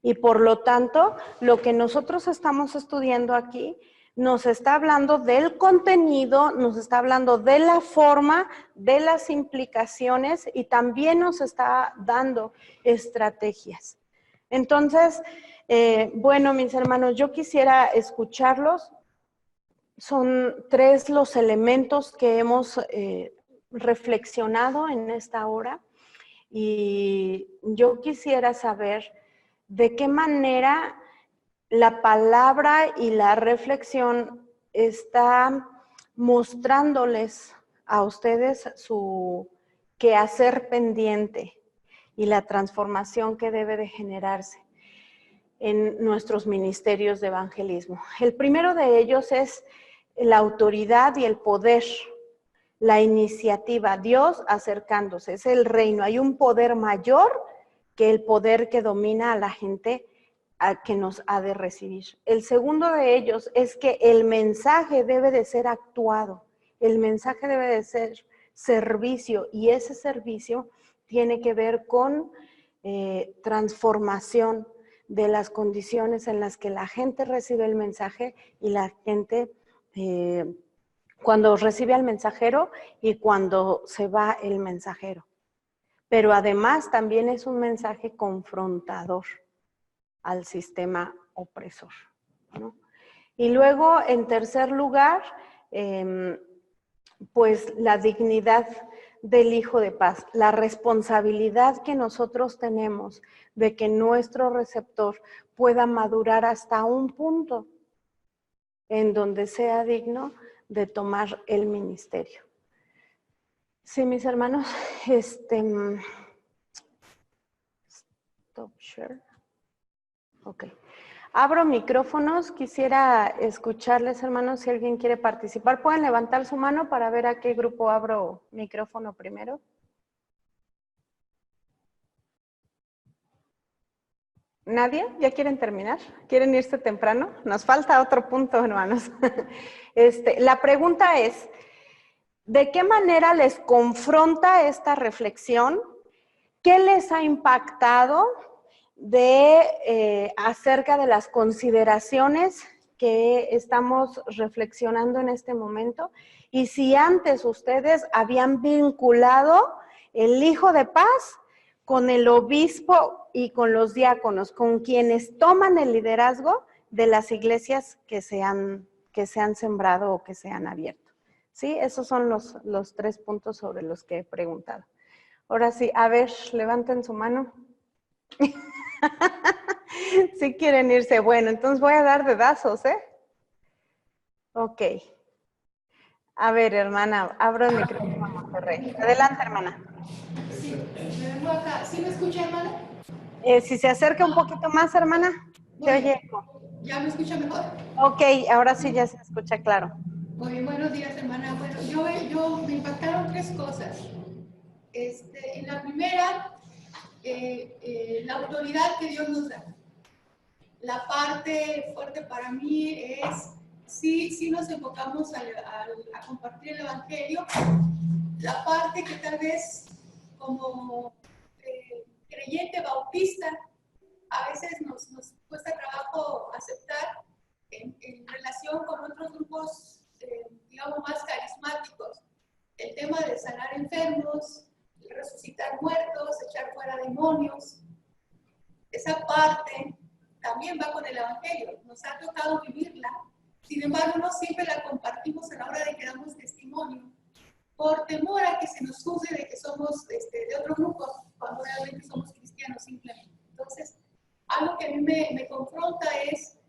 y por lo tanto lo que nosotros estamos estudiando aquí nos está hablando del contenido, nos está hablando de la forma, de las implicaciones y también nos está dando estrategias. Entonces, bueno, mis hermanos, yo quisiera escucharlos. Son 3 los elementos que hemos reflexionado en esta hora y yo quisiera saber de qué manera la palabra y la reflexión está mostrándoles a ustedes su quehacer pendiente y la transformación que debe de generarse en nuestros ministerios de evangelismo. El primero de ellos es la autoridad y el poder, la iniciativa, Dios acercándose, es el reino. Hay un poder mayor que el poder que domina a la gente que nos ha de recibir. El segundo de ellos es que el mensaje debe de ser actuado, el mensaje debe de ser servicio y ese servicio tiene que ver con transformación de las condiciones en las que la gente recibe el mensaje y la gente cuando recibe al mensajero y cuando se va el mensajero. Pero además también es un mensaje confrontador al sistema opresor, ¿no? Y luego, en tercer lugar, pues la dignidad del Hijo de Paz, la responsabilidad que nosotros tenemos de que nuestro receptor pueda madurar hasta un punto en donde sea digno de tomar el ministerio. Sí, mis hermanos, stop share. Ok. Abro micrófonos. Quisiera escucharles, hermanos, si alguien quiere participar. ¿Pueden levantar su mano para ver a qué grupo abro micrófono primero? ¿Nadie? ¿Ya quieren terminar? ¿Quieren irse temprano? Nos falta otro punto, hermanos. La pregunta es, ¿de qué manera les confronta esta reflexión? ¿Qué les ha impactado acerca de las consideraciones que estamos reflexionando en este momento? Y si antes ustedes habían vinculado el Hijo de Paz con el obispo y con los diáconos, con quienes toman el liderazgo de las iglesias que se han sembrado o que se han abierto. ¿Sí? Esos son los 3 puntos sobre los que he preguntado. Ahora sí, a ver, levanten su mano. Sí, Sí quieren irse. Bueno, entonces voy a dar dedazos, ¿eh? Ok. A ver, hermana, abro el micrófono a Monterrey. Adelante, hermana. Sí, me vengo acá. ¿Sí me escucha, hermana? Si se acerca un poquito más, hermana, se Muy oye bien. eco. ¿Ya me escucha mejor? Ok, ahora sí ya se escucha claro. Muy bien, buenos días, hermana. Bueno, yo me impactaron tres cosas. En la primera, la autoridad que Dios nos da. La parte fuerte para mí es, sí nos enfocamos a compartir el Evangelio. La parte que tal vez como creyente bautista, a veces nos cuesta trabajo aceptar en relación con otros grupos, digamos, más carismáticos. El tema de sanar enfermos, resucitar muertos, echar fuera demonios. Esa parte también va con el Evangelio. Nos ha tocado vivirla. Sin embargo, no siempre la compartimos a la hora de que damos testimonio, por temor a que se nos juzgue de que somos de otro grupo, cuando realmente somos cristianos simplemente. Entonces, algo que a mí me confronta es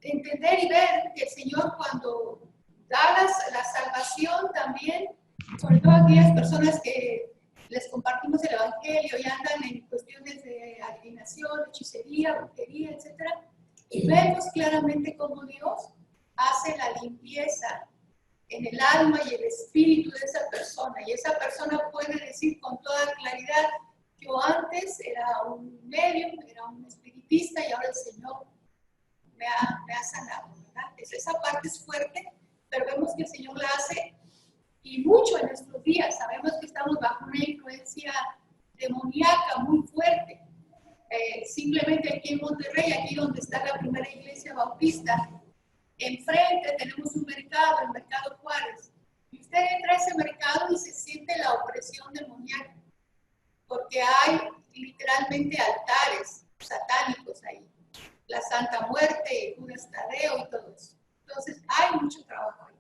entender y ver que el Señor, cuando da la salvación también, sobre todo a aquellas personas que les compartimos el Evangelio y andan en cuestiones de adivinación, hechicería, brujería, etc. Y vemos claramente cómo Dios hace la limpieza en el alma y el espíritu de esa persona. Y esa persona puede decir con toda claridad: yo antes era un medium, era un espiritista y ahora el Señor me ha sanado, ¿verdad? Esa parte es fuerte, pero vemos que el Señor la hace, y mucho en nuestros días. Sabemos que estamos bajo una influencia demoníaca muy fuerte. Simplemente aquí en Monterrey, aquí donde está la primera iglesia bautista, enfrente tenemos un mercado, el Mercado Juárez. Y usted entra a ese mercado y se siente la opresión demoníaca, porque hay literalmente altares satánicos ahí. La Santa Muerte, Judas Tadeo y todo eso. Entonces, hay mucho trabajo ahí.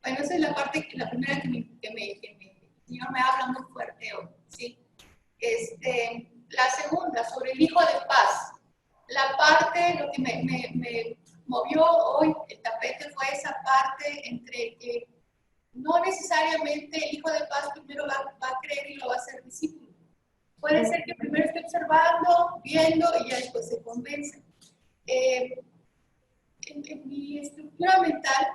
Bueno, esa es la parte, la primera que el Señor me habla muy fuerte hoy, ¿sí? La segunda, sobre el Hijo de Paz. La parte, lo que me movió hoy el tapete fue esa parte entre que no necesariamente el Hijo de Paz primero va a creer y lo va a hacer discípulo. Puede ser que primero esté observando, viendo y ya después se convence. En mi estructura mental,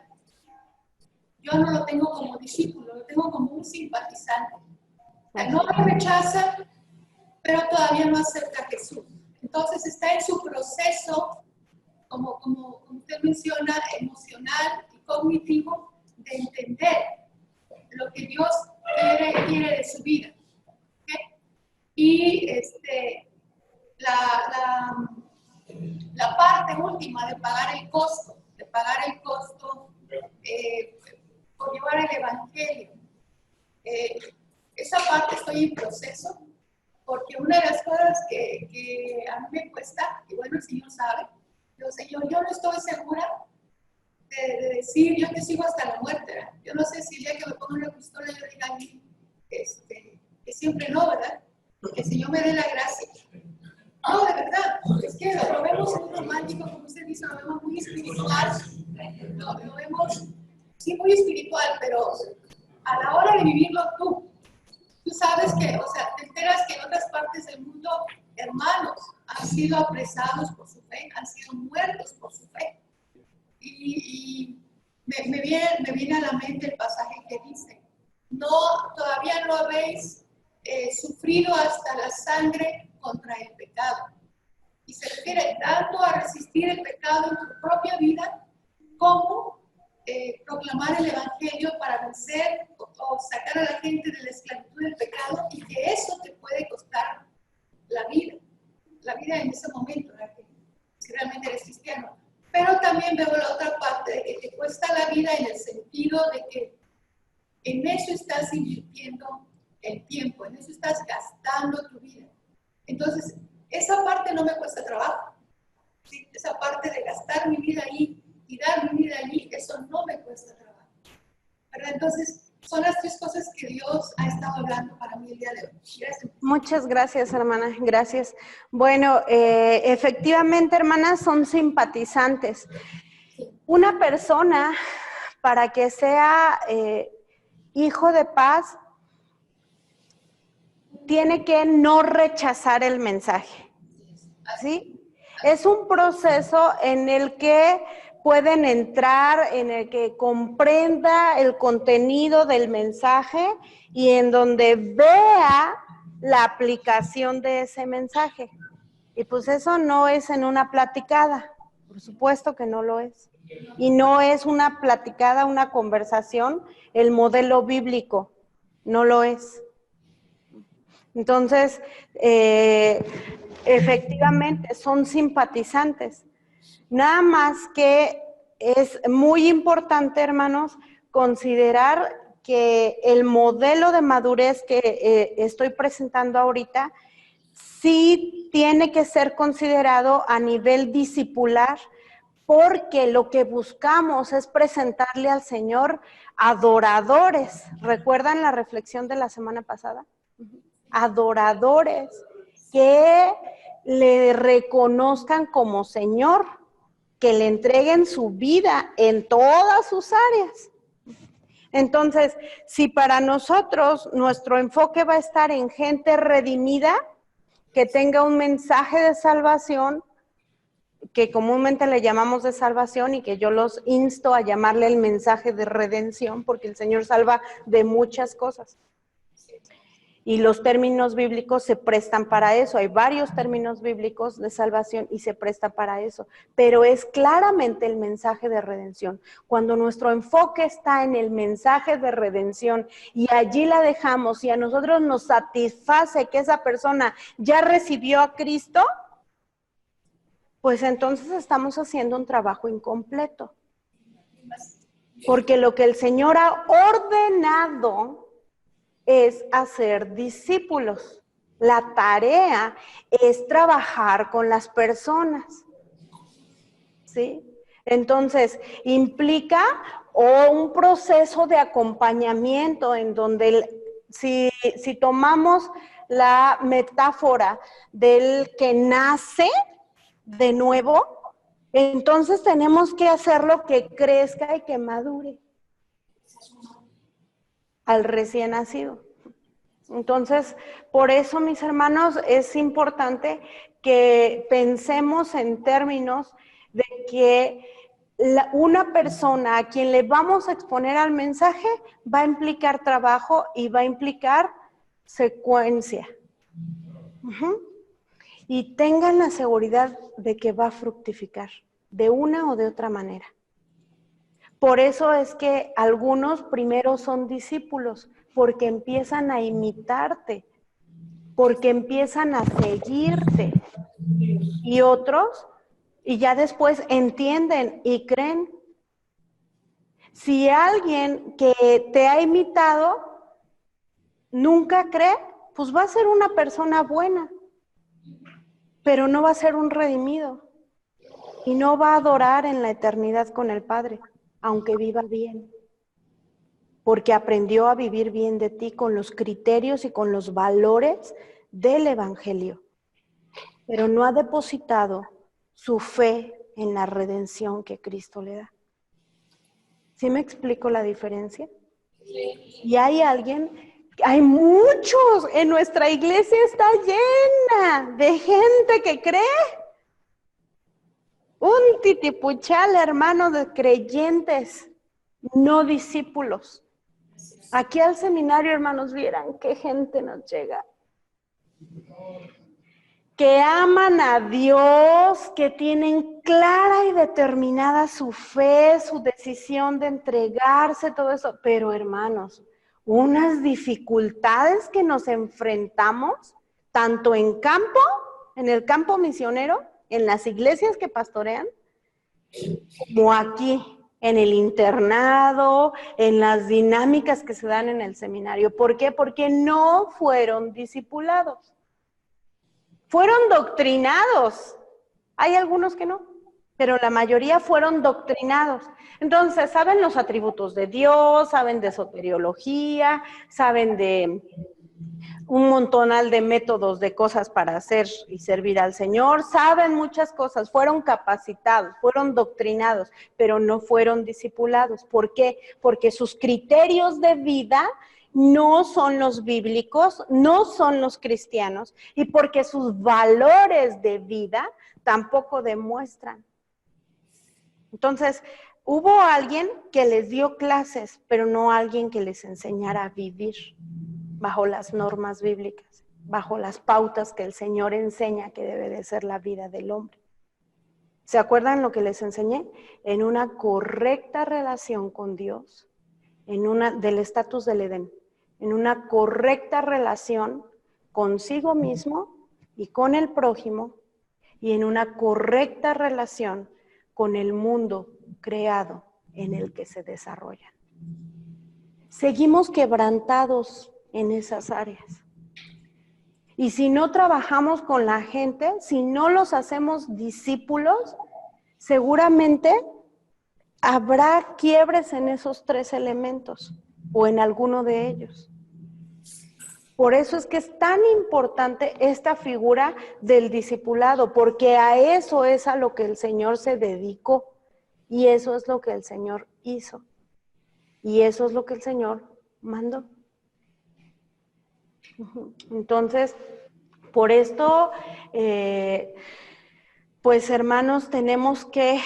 yo no lo tengo como discípulo, lo tengo como un simpatizante. O sea, no lo rechaza, pero todavía no acepta a Jesús. Entonces está en su proceso, como usted menciona, emocional y cognitivo, de entender lo que Dios quiere de su vida. ¿Okay? Y la parte última de pagar el costo por llevar el Evangelio. Esa parte estoy en proceso, porque una de las cosas que a mí me cuesta, y bueno, el Señor sabe, pero Señor, yo no estoy segura de decir, yo te sigo hasta la muerte, ¿verdad? Yo no sé si el día que me ponga una pistola yo diga a mí, que siempre no, ¿verdad? Que el Señor me dé la gracia. No, de verdad, es que lo vemos muy romántico, como usted dice, lo vemos muy espiritual, lo vemos, sí, muy espiritual, pero a la hora de vivirlo tú sabes que, o sea, te enteras que en otras partes del mundo, hermanos han sido apresados por su fe, han sido muertos por su fe. Y me viene a la mente el pasaje que dice: todavía no habéis sufrido hasta la sangre contra el pecado. Y se refiere tanto a resistir el pecado en tu propia vida, como proclamar el Evangelio para vencer o sacar a la gente de la esclavitud del pecado, y que eso te puede costar la vida en ese momento, ¿verdad? Si realmente eres cristiano. Pero también veo la otra parte de que te cuesta la vida en el sentido de que en eso estás invirtiendo el tiempo, en eso estás gastando tu vida. Entonces, esa parte no me cuesta trabajo. ¿Sí? Esa parte de gastar mi vida ahí y dar mi vida allí, eso no me cuesta trabajo. ¿Verdad? Entonces, son las tres cosas que Dios ha estado hablando para mí el día de hoy. Gracias. Muchas gracias, hermana. Gracias. Bueno, efectivamente, hermanas, son simpatizantes. Una persona, para que sea hijo de paz, tiene que no rechazar el mensaje. ¿Sí? Es un proceso en el que pueden entrar, en el que comprenda el contenido del mensaje y en donde vea la aplicación de ese mensaje. Y pues eso no es en una platicada, por supuesto que no lo es. Y no es una platicada, una conversación, el modelo bíblico, no lo es. Entonces, efectivamente, son simpatizantes. Nada más que es muy importante, hermanos, considerar que el modelo de madurez que estoy presentando ahorita sí tiene que ser considerado a nivel discipular, porque lo que buscamos es presentarle al Señor adoradores. ¿Recuerdan la reflexión de la semana pasada? Adoradores que le reconozcan como Señor, que le entreguen su vida en todas sus áreas. Entonces, si para nosotros nuestro enfoque va a estar en gente redimida, que tenga un mensaje de salvación, que comúnmente le llamamos de salvación y que yo los insto a llamarle el mensaje de redención, porque el Señor salva de muchas cosas. Y los términos bíblicos se prestan para eso. Hay varios términos bíblicos de salvación y se presta para eso. Pero es claramente el mensaje de redención. Cuando nuestro enfoque está en el mensaje de redención y allí la dejamos y a nosotros nos satisface que esa persona ya recibió a Cristo, pues entonces estamos haciendo un trabajo incompleto. Porque lo que el Señor ha ordenado es hacer discípulos. La tarea es trabajar con las personas. ¿Sí? Entonces, implica un proceso de acompañamiento en donde si tomamos la metáfora del que nace de nuevo, entonces tenemos que hacerlo que crezca y que madure al recién nacido. Entonces, por eso, mis hermanos, es importante que pensemos en términos de que una persona a quien le vamos a exponer al mensaje va a implicar trabajo y va a implicar secuencia. Y tengan la seguridad de que va a fructificar de una o de otra manera. Por eso es que algunos primero son discípulos, porque empiezan a imitarte, porque empiezan a seguirte. Y otros, y ya después entienden y creen. Si alguien que te ha imitado nunca cree, pues va a ser una persona buena, pero no va a ser un redimido. Y no va a adorar en la eternidad con el Padre, aunque viva bien. Porque aprendió a vivir bien de ti con los criterios y con los valores del Evangelio. Pero no ha depositado su fe en la redención que Cristo le da. ¿Sí me explico la diferencia? Sí. Y hay muchos, en nuestra iglesia está llena de gente que cree. Un titipuchal, hermano, de creyentes, no discípulos. Aquí al seminario, hermanos, vieran qué gente nos llega. Que aman a Dios, que tienen clara y determinada su fe, su decisión de entregarse, todo eso. Pero, hermanos, unas dificultades que nos enfrentamos, tanto en el campo misionero, en las iglesias que pastorean, como aquí, en el internado, en las dinámicas que se dan en el seminario. ¿Por qué? Porque no fueron discipulados. Fueron doctrinados. Hay algunos que no, pero la mayoría fueron doctrinados. Entonces, saben los atributos de Dios, saben de soteriología, saben de un montonal de métodos, de cosas para hacer y servir al Señor, saben muchas cosas, fueron capacitados, fueron doctrinados, pero no fueron discipulados. ¿Por qué? Porque sus criterios de vida no son los bíblicos, no son los cristianos, y porque sus valores de vida tampoco demuestran. Entonces, hubo alguien que les dio clases, pero no alguien que les enseñara a vivir bajo las normas bíblicas, bajo las pautas que el Señor enseña que debe de ser la vida del hombre. ¿Se acuerdan lo que les enseñé? En una correcta relación con Dios, del estatus del Edén, en una correcta relación consigo mismo y con el prójimo, y en una correcta relación con el mundo creado en el que se desarrollan. Seguimos quebrantados en esas áreas. Y si no trabajamos con la gente, si no los hacemos discípulos, seguramente habrá quiebres en esos 3 elementos o en alguno de ellos. Por eso es que es tan importante esta figura del discipulado, porque a eso es a lo que el Señor se dedicó y eso es lo que el Señor hizo y eso es lo que el Señor mandó. Entonces, por esto, pues hermanos, tenemos que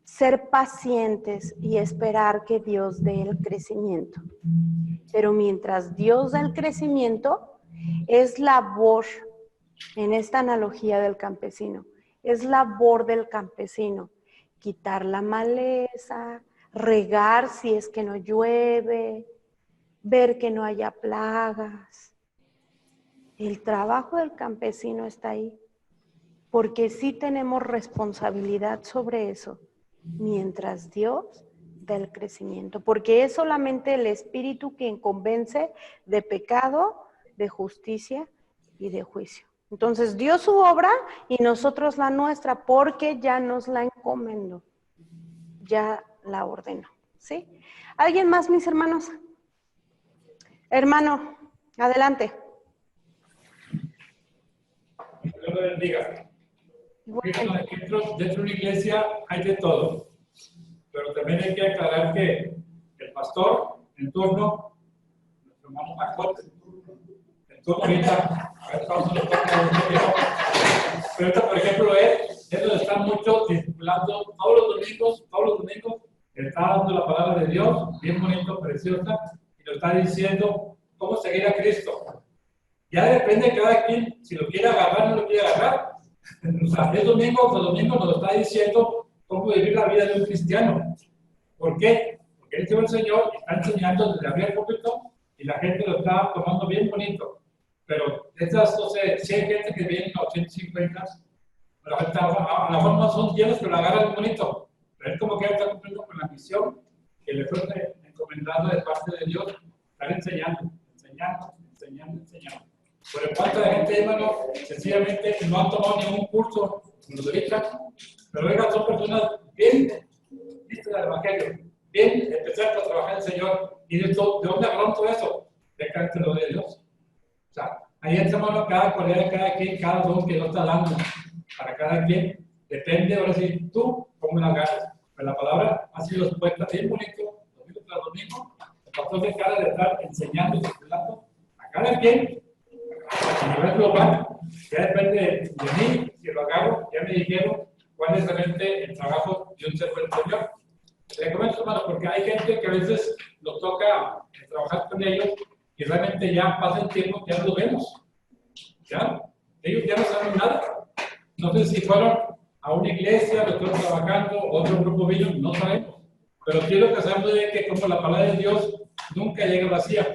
ser pacientes y esperar que Dios dé el crecimiento. Pero mientras Dios da el crecimiento, es labor, en esta analogía del campesino, es labor del campesino quitar la maleza, regar si es que no llueve, ver que no haya plagas. El trabajo del campesino está ahí, porque sí tenemos responsabilidad sobre eso, mientras Dios da el crecimiento, porque es solamente el Espíritu quien convence de pecado, de justicia y de juicio. Entonces dio su obra y nosotros la nuestra, porque ya nos la encomendó, ya la ordenó, ¿sí? ¿Alguien más, mis hermanos? Hermano, adelante. Dios lo bendiga. Dentro de una iglesia hay de todo, pero también hay que aclarar que el pastor en turno, nuestro hermano Macote, en turno ahorita, pero ahorita, por ejemplo, él nos está mucho discipulando todos los domingos, está dando la palabra de Dios, bien bonito, preciosa, y nos está diciendo cómo seguir a Cristo. Ya depende de cada quien, si lo quiere agarrar o no lo quiere agarrar. O sea, el domingo nos está diciendo cómo vivir la vida de un cristiano. ¿Por qué? Porque él el Señor está enseñando desde arriba el púlpito y la gente lo está tomando bien bonito. Pero estas, no sé, si hay gente que viene a 850, a lo mejor no son llenos, pero lo agarran bonito. Pero es como que él está cumpliendo con la misión que le fue encomendando de parte de Dios, estar enseñando. Por el falta de gente, hermano, sencillamente no han tomado ningún curso, como los ahorita, pero oigan, son personas bien listas del Evangelio, bien empezaron a trabajar el Señor. ¿Y de dónde agarraron todo eso? De cárcel de Dios. O sea, ahí hermano, cada colega, cada quien, cada don que Dios está dando para cada quien, depende, ahora sí, tú, cómo la agarras. Pero la palabra ha sido expuesta bien bonito, domingo tras domingo. El pastor se encarga de estar enseñando y discipulando a cada quien. A nivel global, ya depende de mí, si lo agarro, ya me dijeron cuál es realmente el trabajo de un servo del Señor. Le comento, hermano, porque hay gente que a veces nos toca trabajar con ellos y realmente ya pasa el tiempo que ya no lo vemos. ¿Ya? Ellos ya no saben nada. No sé si fueron a una iglesia, lo están trabajando, otro grupo vino, no sabemos. Pero aquí lo que sabemos es que como la palabra de Dios nunca llega vacía.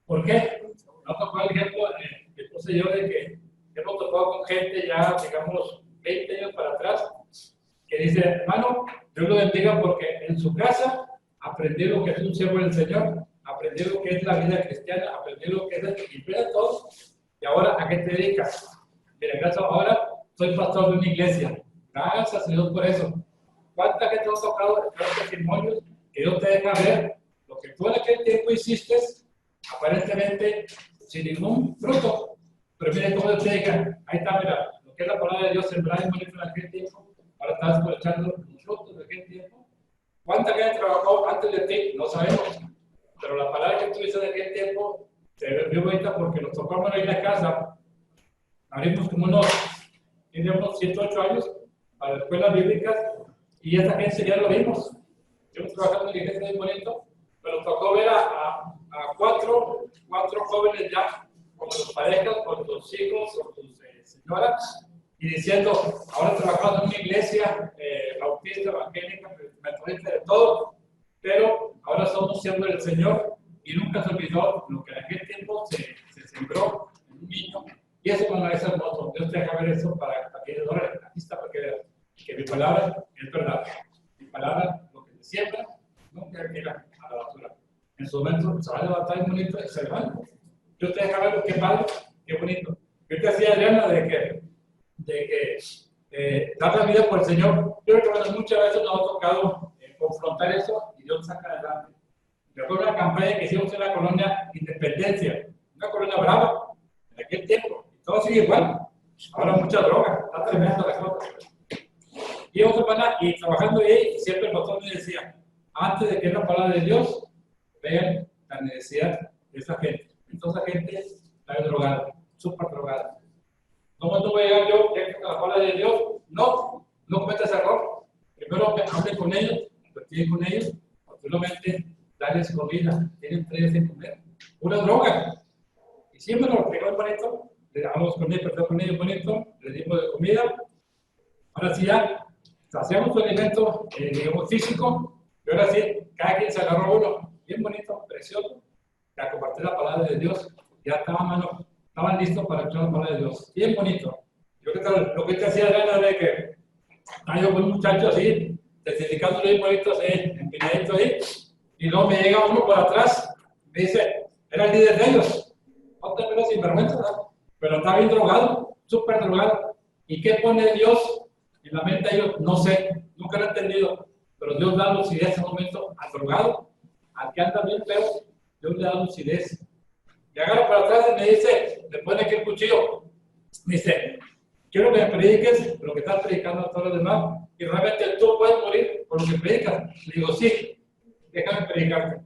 ¿Por qué? No tocó el ejemplo, entonces yo de que hemos tocado con gente ya, digamos, 20 años para atrás, que dice, hermano, Dios lo bendiga porque en su casa aprendí lo que es un siervo del Señor, aprendí lo que es la vida cristiana, aprendí lo que es el que todo, y ahora, ¿a qué te dedicas? En el caso, ahora soy pastor de una iglesia. Gracias a Dios por eso. ¿Cuánta gente nos ha tocado testimonios que Dios te deja ver lo que tú en aquel tiempo hiciste, aparentemente sin ningún fruto? Pero miren cómo Dios te diga, ahí está, mira, lo que es la palabra de Dios, sembrar y morir en aquel tiempo, ahora estás cosechando los frutos de aquel tiempo. ¿Cuánta gente trabajó antes de ti? No sabemos. Pero la palabra que tuviste en aquel tiempo se vio bonita porque nos tocó ir a la casa. Abrimos como unos 108 años para escuelas bíblicas y esta gente ya lo vimos. Estuvimos trabajando en la iglesia muy bonito, pero nos tocó ver a cuatro jóvenes ya, con sus parejas, con sus hijos, con sus señoras, y diciendo, ahora trabajamos en una iglesia bautista, evangélica, metodista, de todo, pero ahora somos siervos del Señor y nunca se olvidó lo que en aquel tiempo se sembró en un niño. Y eso cuando es hermoso, Dios te deja ver eso para que órale, aquí está para que veas que mi palabra es verdad. Mi palabra, lo que se siembra, nunca queda a la basura. En su momento se va a levantar muy bonito y se levanta. Dios te deja ver qué padre, qué bonito. Yo te decía, Adriana, de que dar la vida por el Señor. Yo creo que muchas veces nos ha tocado confrontar eso y Dios saca adelante. Me acuerdo de una campaña que hicimos en la colonia Independencia, una colonia brava, en aquel tiempo. Todo sigue igual. Ahora mucha droga, está tremenda la cosa. Y una semana y trabajando ahí, siempre el pastor me decía, antes de que la palabra de Dios, vean la necesidad de esa gente. Entonces la gente está drogada, súper drogada. No voy a llegar yo a la palabra de Dios, no cometas error. Primero hable con ellos, compartir con ellos, posteriormente darles comida, tienen 3 de comer. Una droga. Y siempre nos pegó el bonito, le hablamos con ellos, perdón con ellos bonito, le dimos de comida. Ahora sí ya, hacíamos su alimento, digamos, físico, y ahora sí, cada quien se agarró uno, bien bonito, precioso, a compartir la palabra de Dios. Ya estaban listos para escuchar la palabra de Dios. Bien bonito. Yo creo que lo que te hacía era de que hay un muchacho así, testificándole bien bonito así, empinadito ahí, y luego me llega uno por atrás, me dice, era el líder de ellos. No te menos sinvergüenza, ¿verdad? Pero está bien drogado, súper drogado. ¿Y qué pone Dios en la mente de ellos? No sé, nunca lo he entendido. Pero Dios da lucidez en ese momento al drogado, al que anda bien feo, Dios le da lucidez. Y agarra para atrás y me dice, le pone aquí el cuchillo. Me dice, quiero que me prediques lo que estás predicando a todos los demás. Y realmente tú puedes morir por lo que predicas. Le digo, sí, déjame predicarte.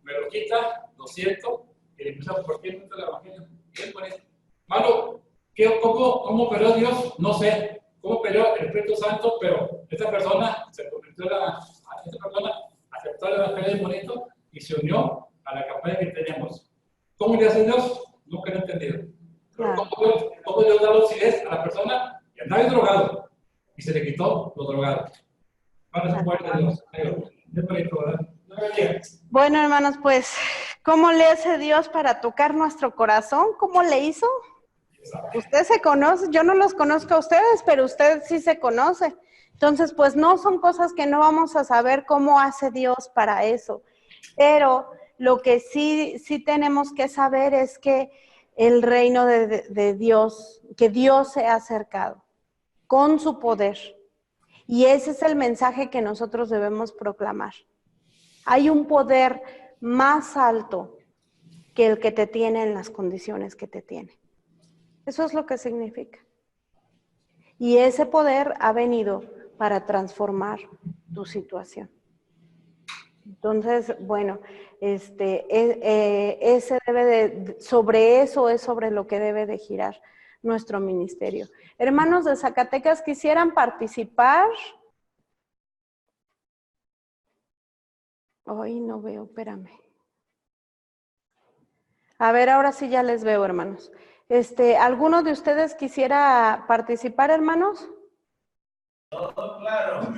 Me lo quita, lo siento, y le empieza por qué no te la evangelio. Bien con eso. Mano, ¿cómo operó Dios? No sé. ¿Cómo operó el Espíritu Santo? Pero esta persona se convirtió aceptó el evangelio bonito y se unió a la campaña que teníamos. ¿Cómo le hace Dios? Nunca lo he entendido. Claro. ¿Cómo Dios da lucidez a la persona que andaba drogado y se le quitó los drogados? Para su puerta de Dios. Es bonito, ¿verdad? Bueno, hermanos, pues, ¿cómo le hace Dios para tocar nuestro corazón? ¿Cómo le hizo? Usted se conoce, yo no los conozco a ustedes, pero usted sí se conoce. Entonces, pues no son cosas que no vamos a saber cómo hace Dios para eso. Pero lo que sí tenemos que saber es que el reino de Dios, que Dios se ha acercado con su poder. Y ese es el mensaje que nosotros debemos proclamar. Hay un poder más alto que el que te tiene en las condiciones que te tiene. Eso es lo que significa. Y ese poder ha venido para transformar tu situación. Entonces, bueno, sobre eso es sobre lo que debe de girar nuestro ministerio. Hermanos de Zacatecas, ¿quisieran participar? Hoy no veo, espérame. A ver, ahora sí ya les veo, hermanos. ¿Alguno de ustedes quisiera participar, hermanos? Todo claro.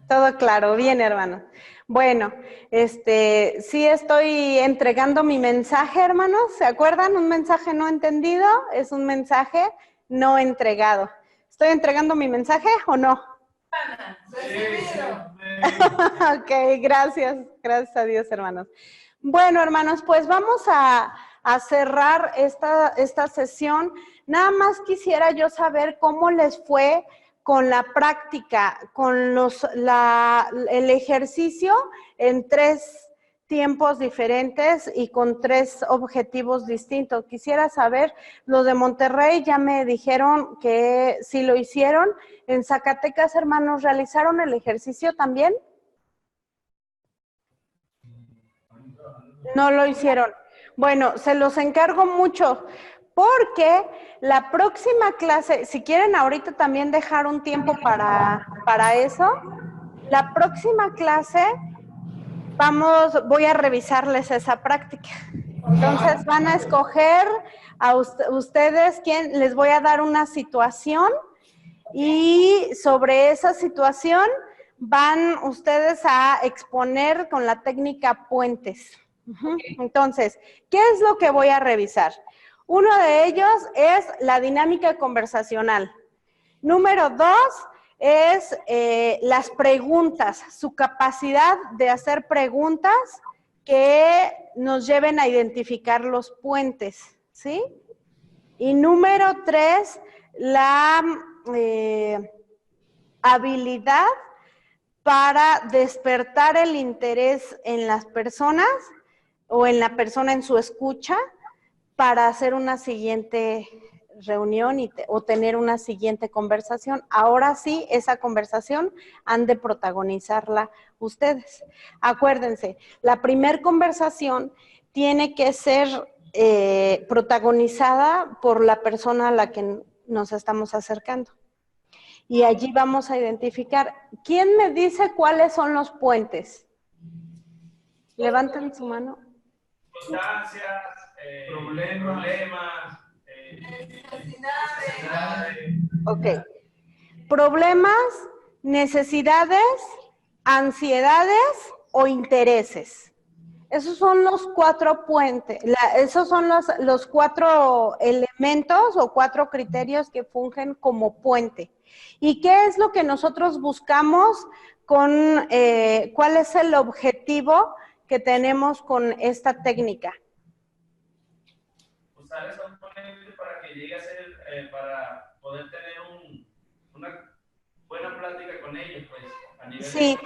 Todo claro, bien, hermanos. Bueno, sí estoy entregando mi mensaje, hermanos. ¿Se acuerdan? Un mensaje no entendido es un mensaje no entregado. ¿Estoy entregando mi mensaje o no? Recibido. Ok, gracias. Gracias a Dios, hermanos. Bueno, hermanos, pues vamos a cerrar esta sesión. Nada más quisiera yo saber cómo les fue con la práctica, con el ejercicio en 3 tiempos diferentes y con 3 objetivos distintos. Quisiera saber, los de Monterrey ya me dijeron que sí lo hicieron. En Zacatecas, hermanos, ¿realizaron el ejercicio también? No lo hicieron. Bueno, se los encargo mucho, porque la próxima clase, si quieren ahorita también dejar un tiempo para eso, la próxima clase voy a revisarles esa práctica. Entonces van a escoger a ustedes quién, les voy a dar una situación y sobre esa situación van ustedes a exponer con la técnica puentes. Entonces, ¿qué es lo que voy a revisar? Uno de ellos es la dinámica conversacional. Número 2 es las preguntas, su capacidad de hacer preguntas que nos lleven a identificar los puentes, ¿sí? Y número 3, la habilidad para despertar el interés en las personas o en la persona en su escucha para hacer una siguiente reunión o tener una siguiente conversación. Ahora sí, esa conversación han de protagonizarla ustedes. Acuérdense, la primer conversación tiene que ser protagonizada por la persona a la que nos estamos acercando. Y allí vamos a identificar. ¿Quién me dice cuáles son los puentes? Levanten su mano. Circunstancias, problemas, necesidades. Ok. Problemas, necesidades, ansiedades o intereses. Esos son los 4 puentes, esos son los 4 elementos o 4 criterios que fungen como puente. ¿Y qué es lo que nosotros buscamos cuál es el objetivo que tenemos con esta técnica? Usar esos puentes para que llegue a ser, para poder tener una buena plática con ellos, pues. Sí,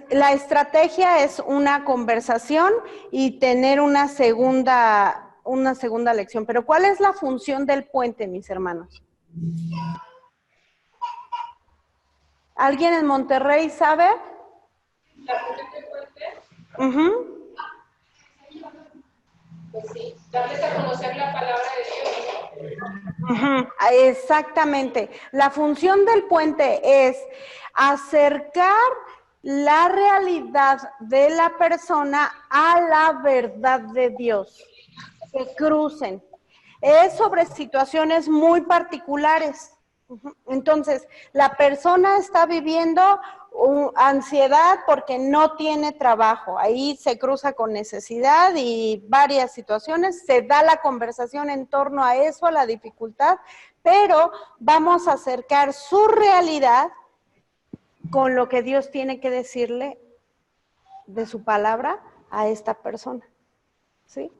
la estrategia es una conversación y tener una segunda lección. Pero ¿cuál es la función del puente, mis hermanos? ¿Alguien en Monterrey sabe? ¿La función del puente? Pues sí, darles a conocer la palabra de Dios. Exactamente. La función del puente es acercar la realidad de la persona a la verdad de Dios. Que crucen. Es sobre situaciones muy particulares. Entonces, la persona está viviendo ansiedad porque no tiene trabajo. Ahí se cruza con necesidad y varias situaciones. Se da la conversación en torno a eso, a la dificultad, pero vamos a acercar su realidad con lo que Dios tiene que decirle de su palabra a esta persona. ¿Sí?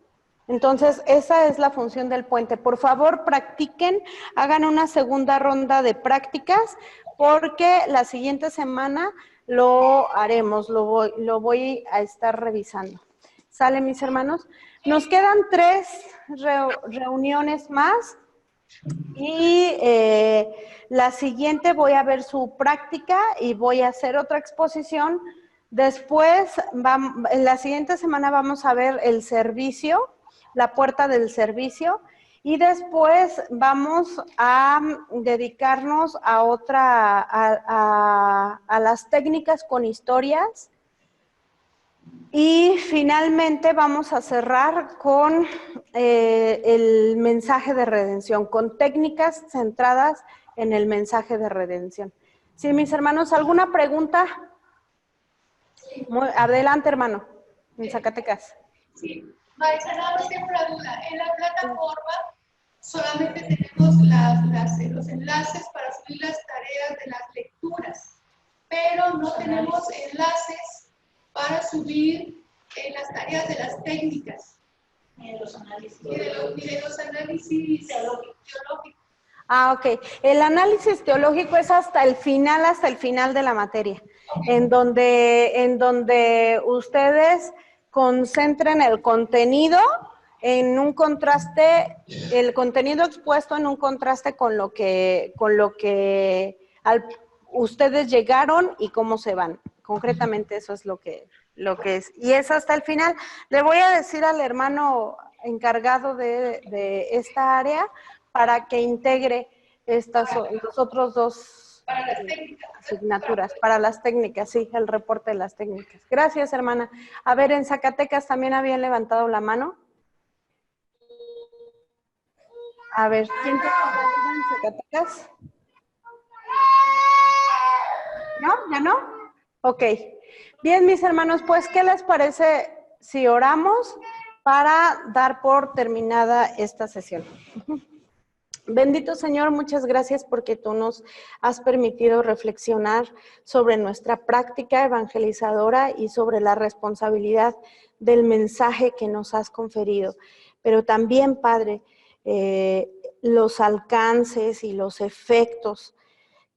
Entonces, esa es la función del puente. Por favor, practiquen, hagan una segunda ronda de prácticas, porque la siguiente semana lo haremos, lo voy a estar revisando. ¿Sale, mis hermanos? Nos quedan 3 reuniones más y la siguiente voy a ver su práctica y voy a hacer otra exposición. Después, en la siguiente semana vamos a ver el servicio, la puerta del servicio, y después vamos a dedicarnos a las técnicas con historias, y finalmente vamos a cerrar con el mensaje de redención, con técnicas centradas en el mensaje de redención. ¿Sí, mis hermanos? ¿Alguna pregunta? Adelante, hermano, en Zacatecas. Sí. Maestra, nada más tengo una duda. En la plataforma solamente tenemos los enlaces para subir las tareas de las lecturas, pero no tenemos enlaces para subir las tareas de las técnicas. Ni de los análisis. Ni de los análisis teológicos. Ah, ok. El análisis teológico es hasta el final de la materia, en donde ustedes concentren el contenido en un contraste, el contenido expuesto en un contraste con lo que ustedes llegaron y cómo se van. Concretamente eso es lo que es. Y es hasta el final. Le voy a decir al hermano encargado de esta área para que integre los otros dos Para las técnicas. asignaturas, para las técnicas, sí, el reporte de las técnicas. Gracias, hermana. A ver, en Zacatecas también habían levantado la mano. A ver, ¿quién tiene duda en Zacatecas? ¿No? ¿Ya no? Ok. Bien, mis hermanos, pues, ¿qué les parece si oramos para dar por terminada esta sesión? Bendito Señor, muchas gracias porque tú nos has permitido reflexionar sobre nuestra práctica evangelizadora y sobre la responsabilidad del mensaje que nos has conferido. Pero también, Padre, los alcances y los efectos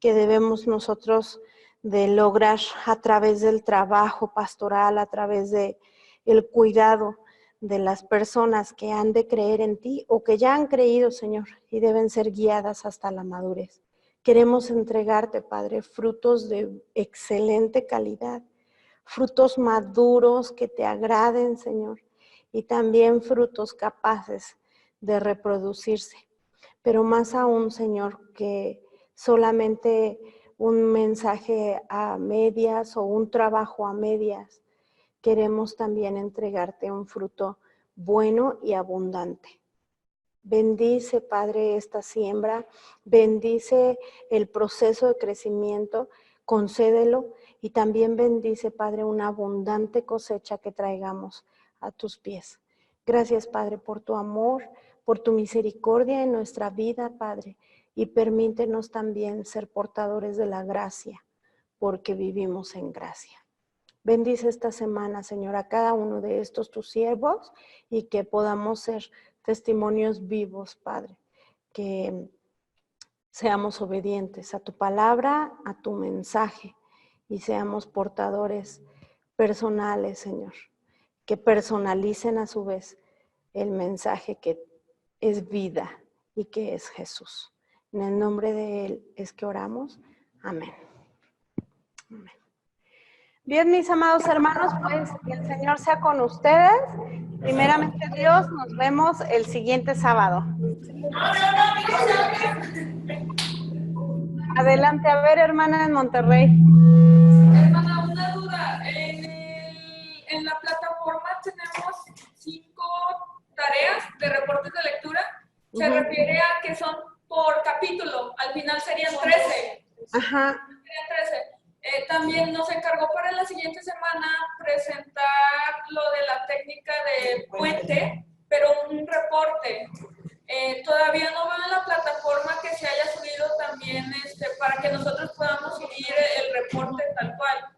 que debemos nosotros de lograr a través del trabajo pastoral, a través de el cuidado de las personas que han de creer en ti o que ya han creído, Señor, y deben ser guiadas hasta la madurez. Queremos entregarte, Padre, frutos de excelente calidad, frutos maduros que te agraden, Señor, y también frutos capaces de reproducirse. Pero más aún, Señor, que solamente un mensaje a medias o un trabajo a medias. Queremos también entregarte un fruto bueno y abundante. Bendice, Padre, esta siembra, bendice el proceso de crecimiento, concédelo y también bendice, Padre, una abundante cosecha que traigamos a tus pies. Gracias, Padre, por tu amor, por tu misericordia en nuestra vida, Padre, y permítenos también ser portadores de la gracia, porque vivimos en gracia. Bendice esta semana, Señor, a cada uno de estos tus siervos y que podamos ser testimonios vivos, Padre, que seamos obedientes a tu palabra, a tu mensaje y seamos portadores personales, Señor, que personalicen a su vez el mensaje que es vida y que es Jesús. En el nombre de Él es que oramos. Amén. Amén. Bien, mis amados hermanos, pues que el Señor sea con ustedes. Primeramente Dios, nos vemos el siguiente sábado. Adelante, a ver, hermana en Monterrey. Hermana, una duda. En la plataforma tenemos 5 tareas de reportes de lectura. Se refiere a que son por capítulo. Al final serían 13. Ajá. Serían 13. También nos encargó para la siguiente semana presentar lo de la técnica de puente, pero un reporte. Todavía no veo en la plataforma que se haya subido también para que nosotros podamos subir el reporte tal cual.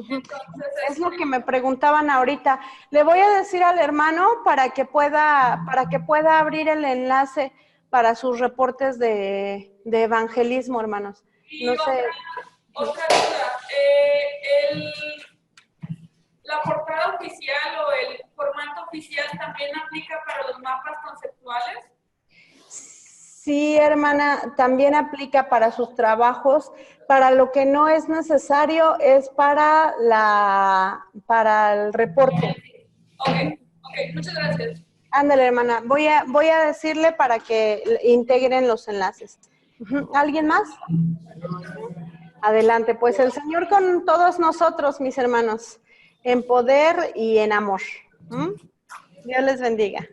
Entonces, es lo que me preguntaban ahorita. Le voy a decir al hermano para que pueda abrir el enlace para sus reportes de evangelismo, hermanos. No sé. Otra duda, la portada oficial o el formato oficial también aplica para los mapas conceptuales. Sí, hermana, también aplica para sus trabajos. Para lo que no es necesario es para el reporte. Ok, muchas gracias. Ándale, hermana, voy a decirle para que integren los enlaces. ¿Alguien más? Adelante, pues el Señor con todos nosotros, mis hermanos, en poder y en amor. Dios les bendiga.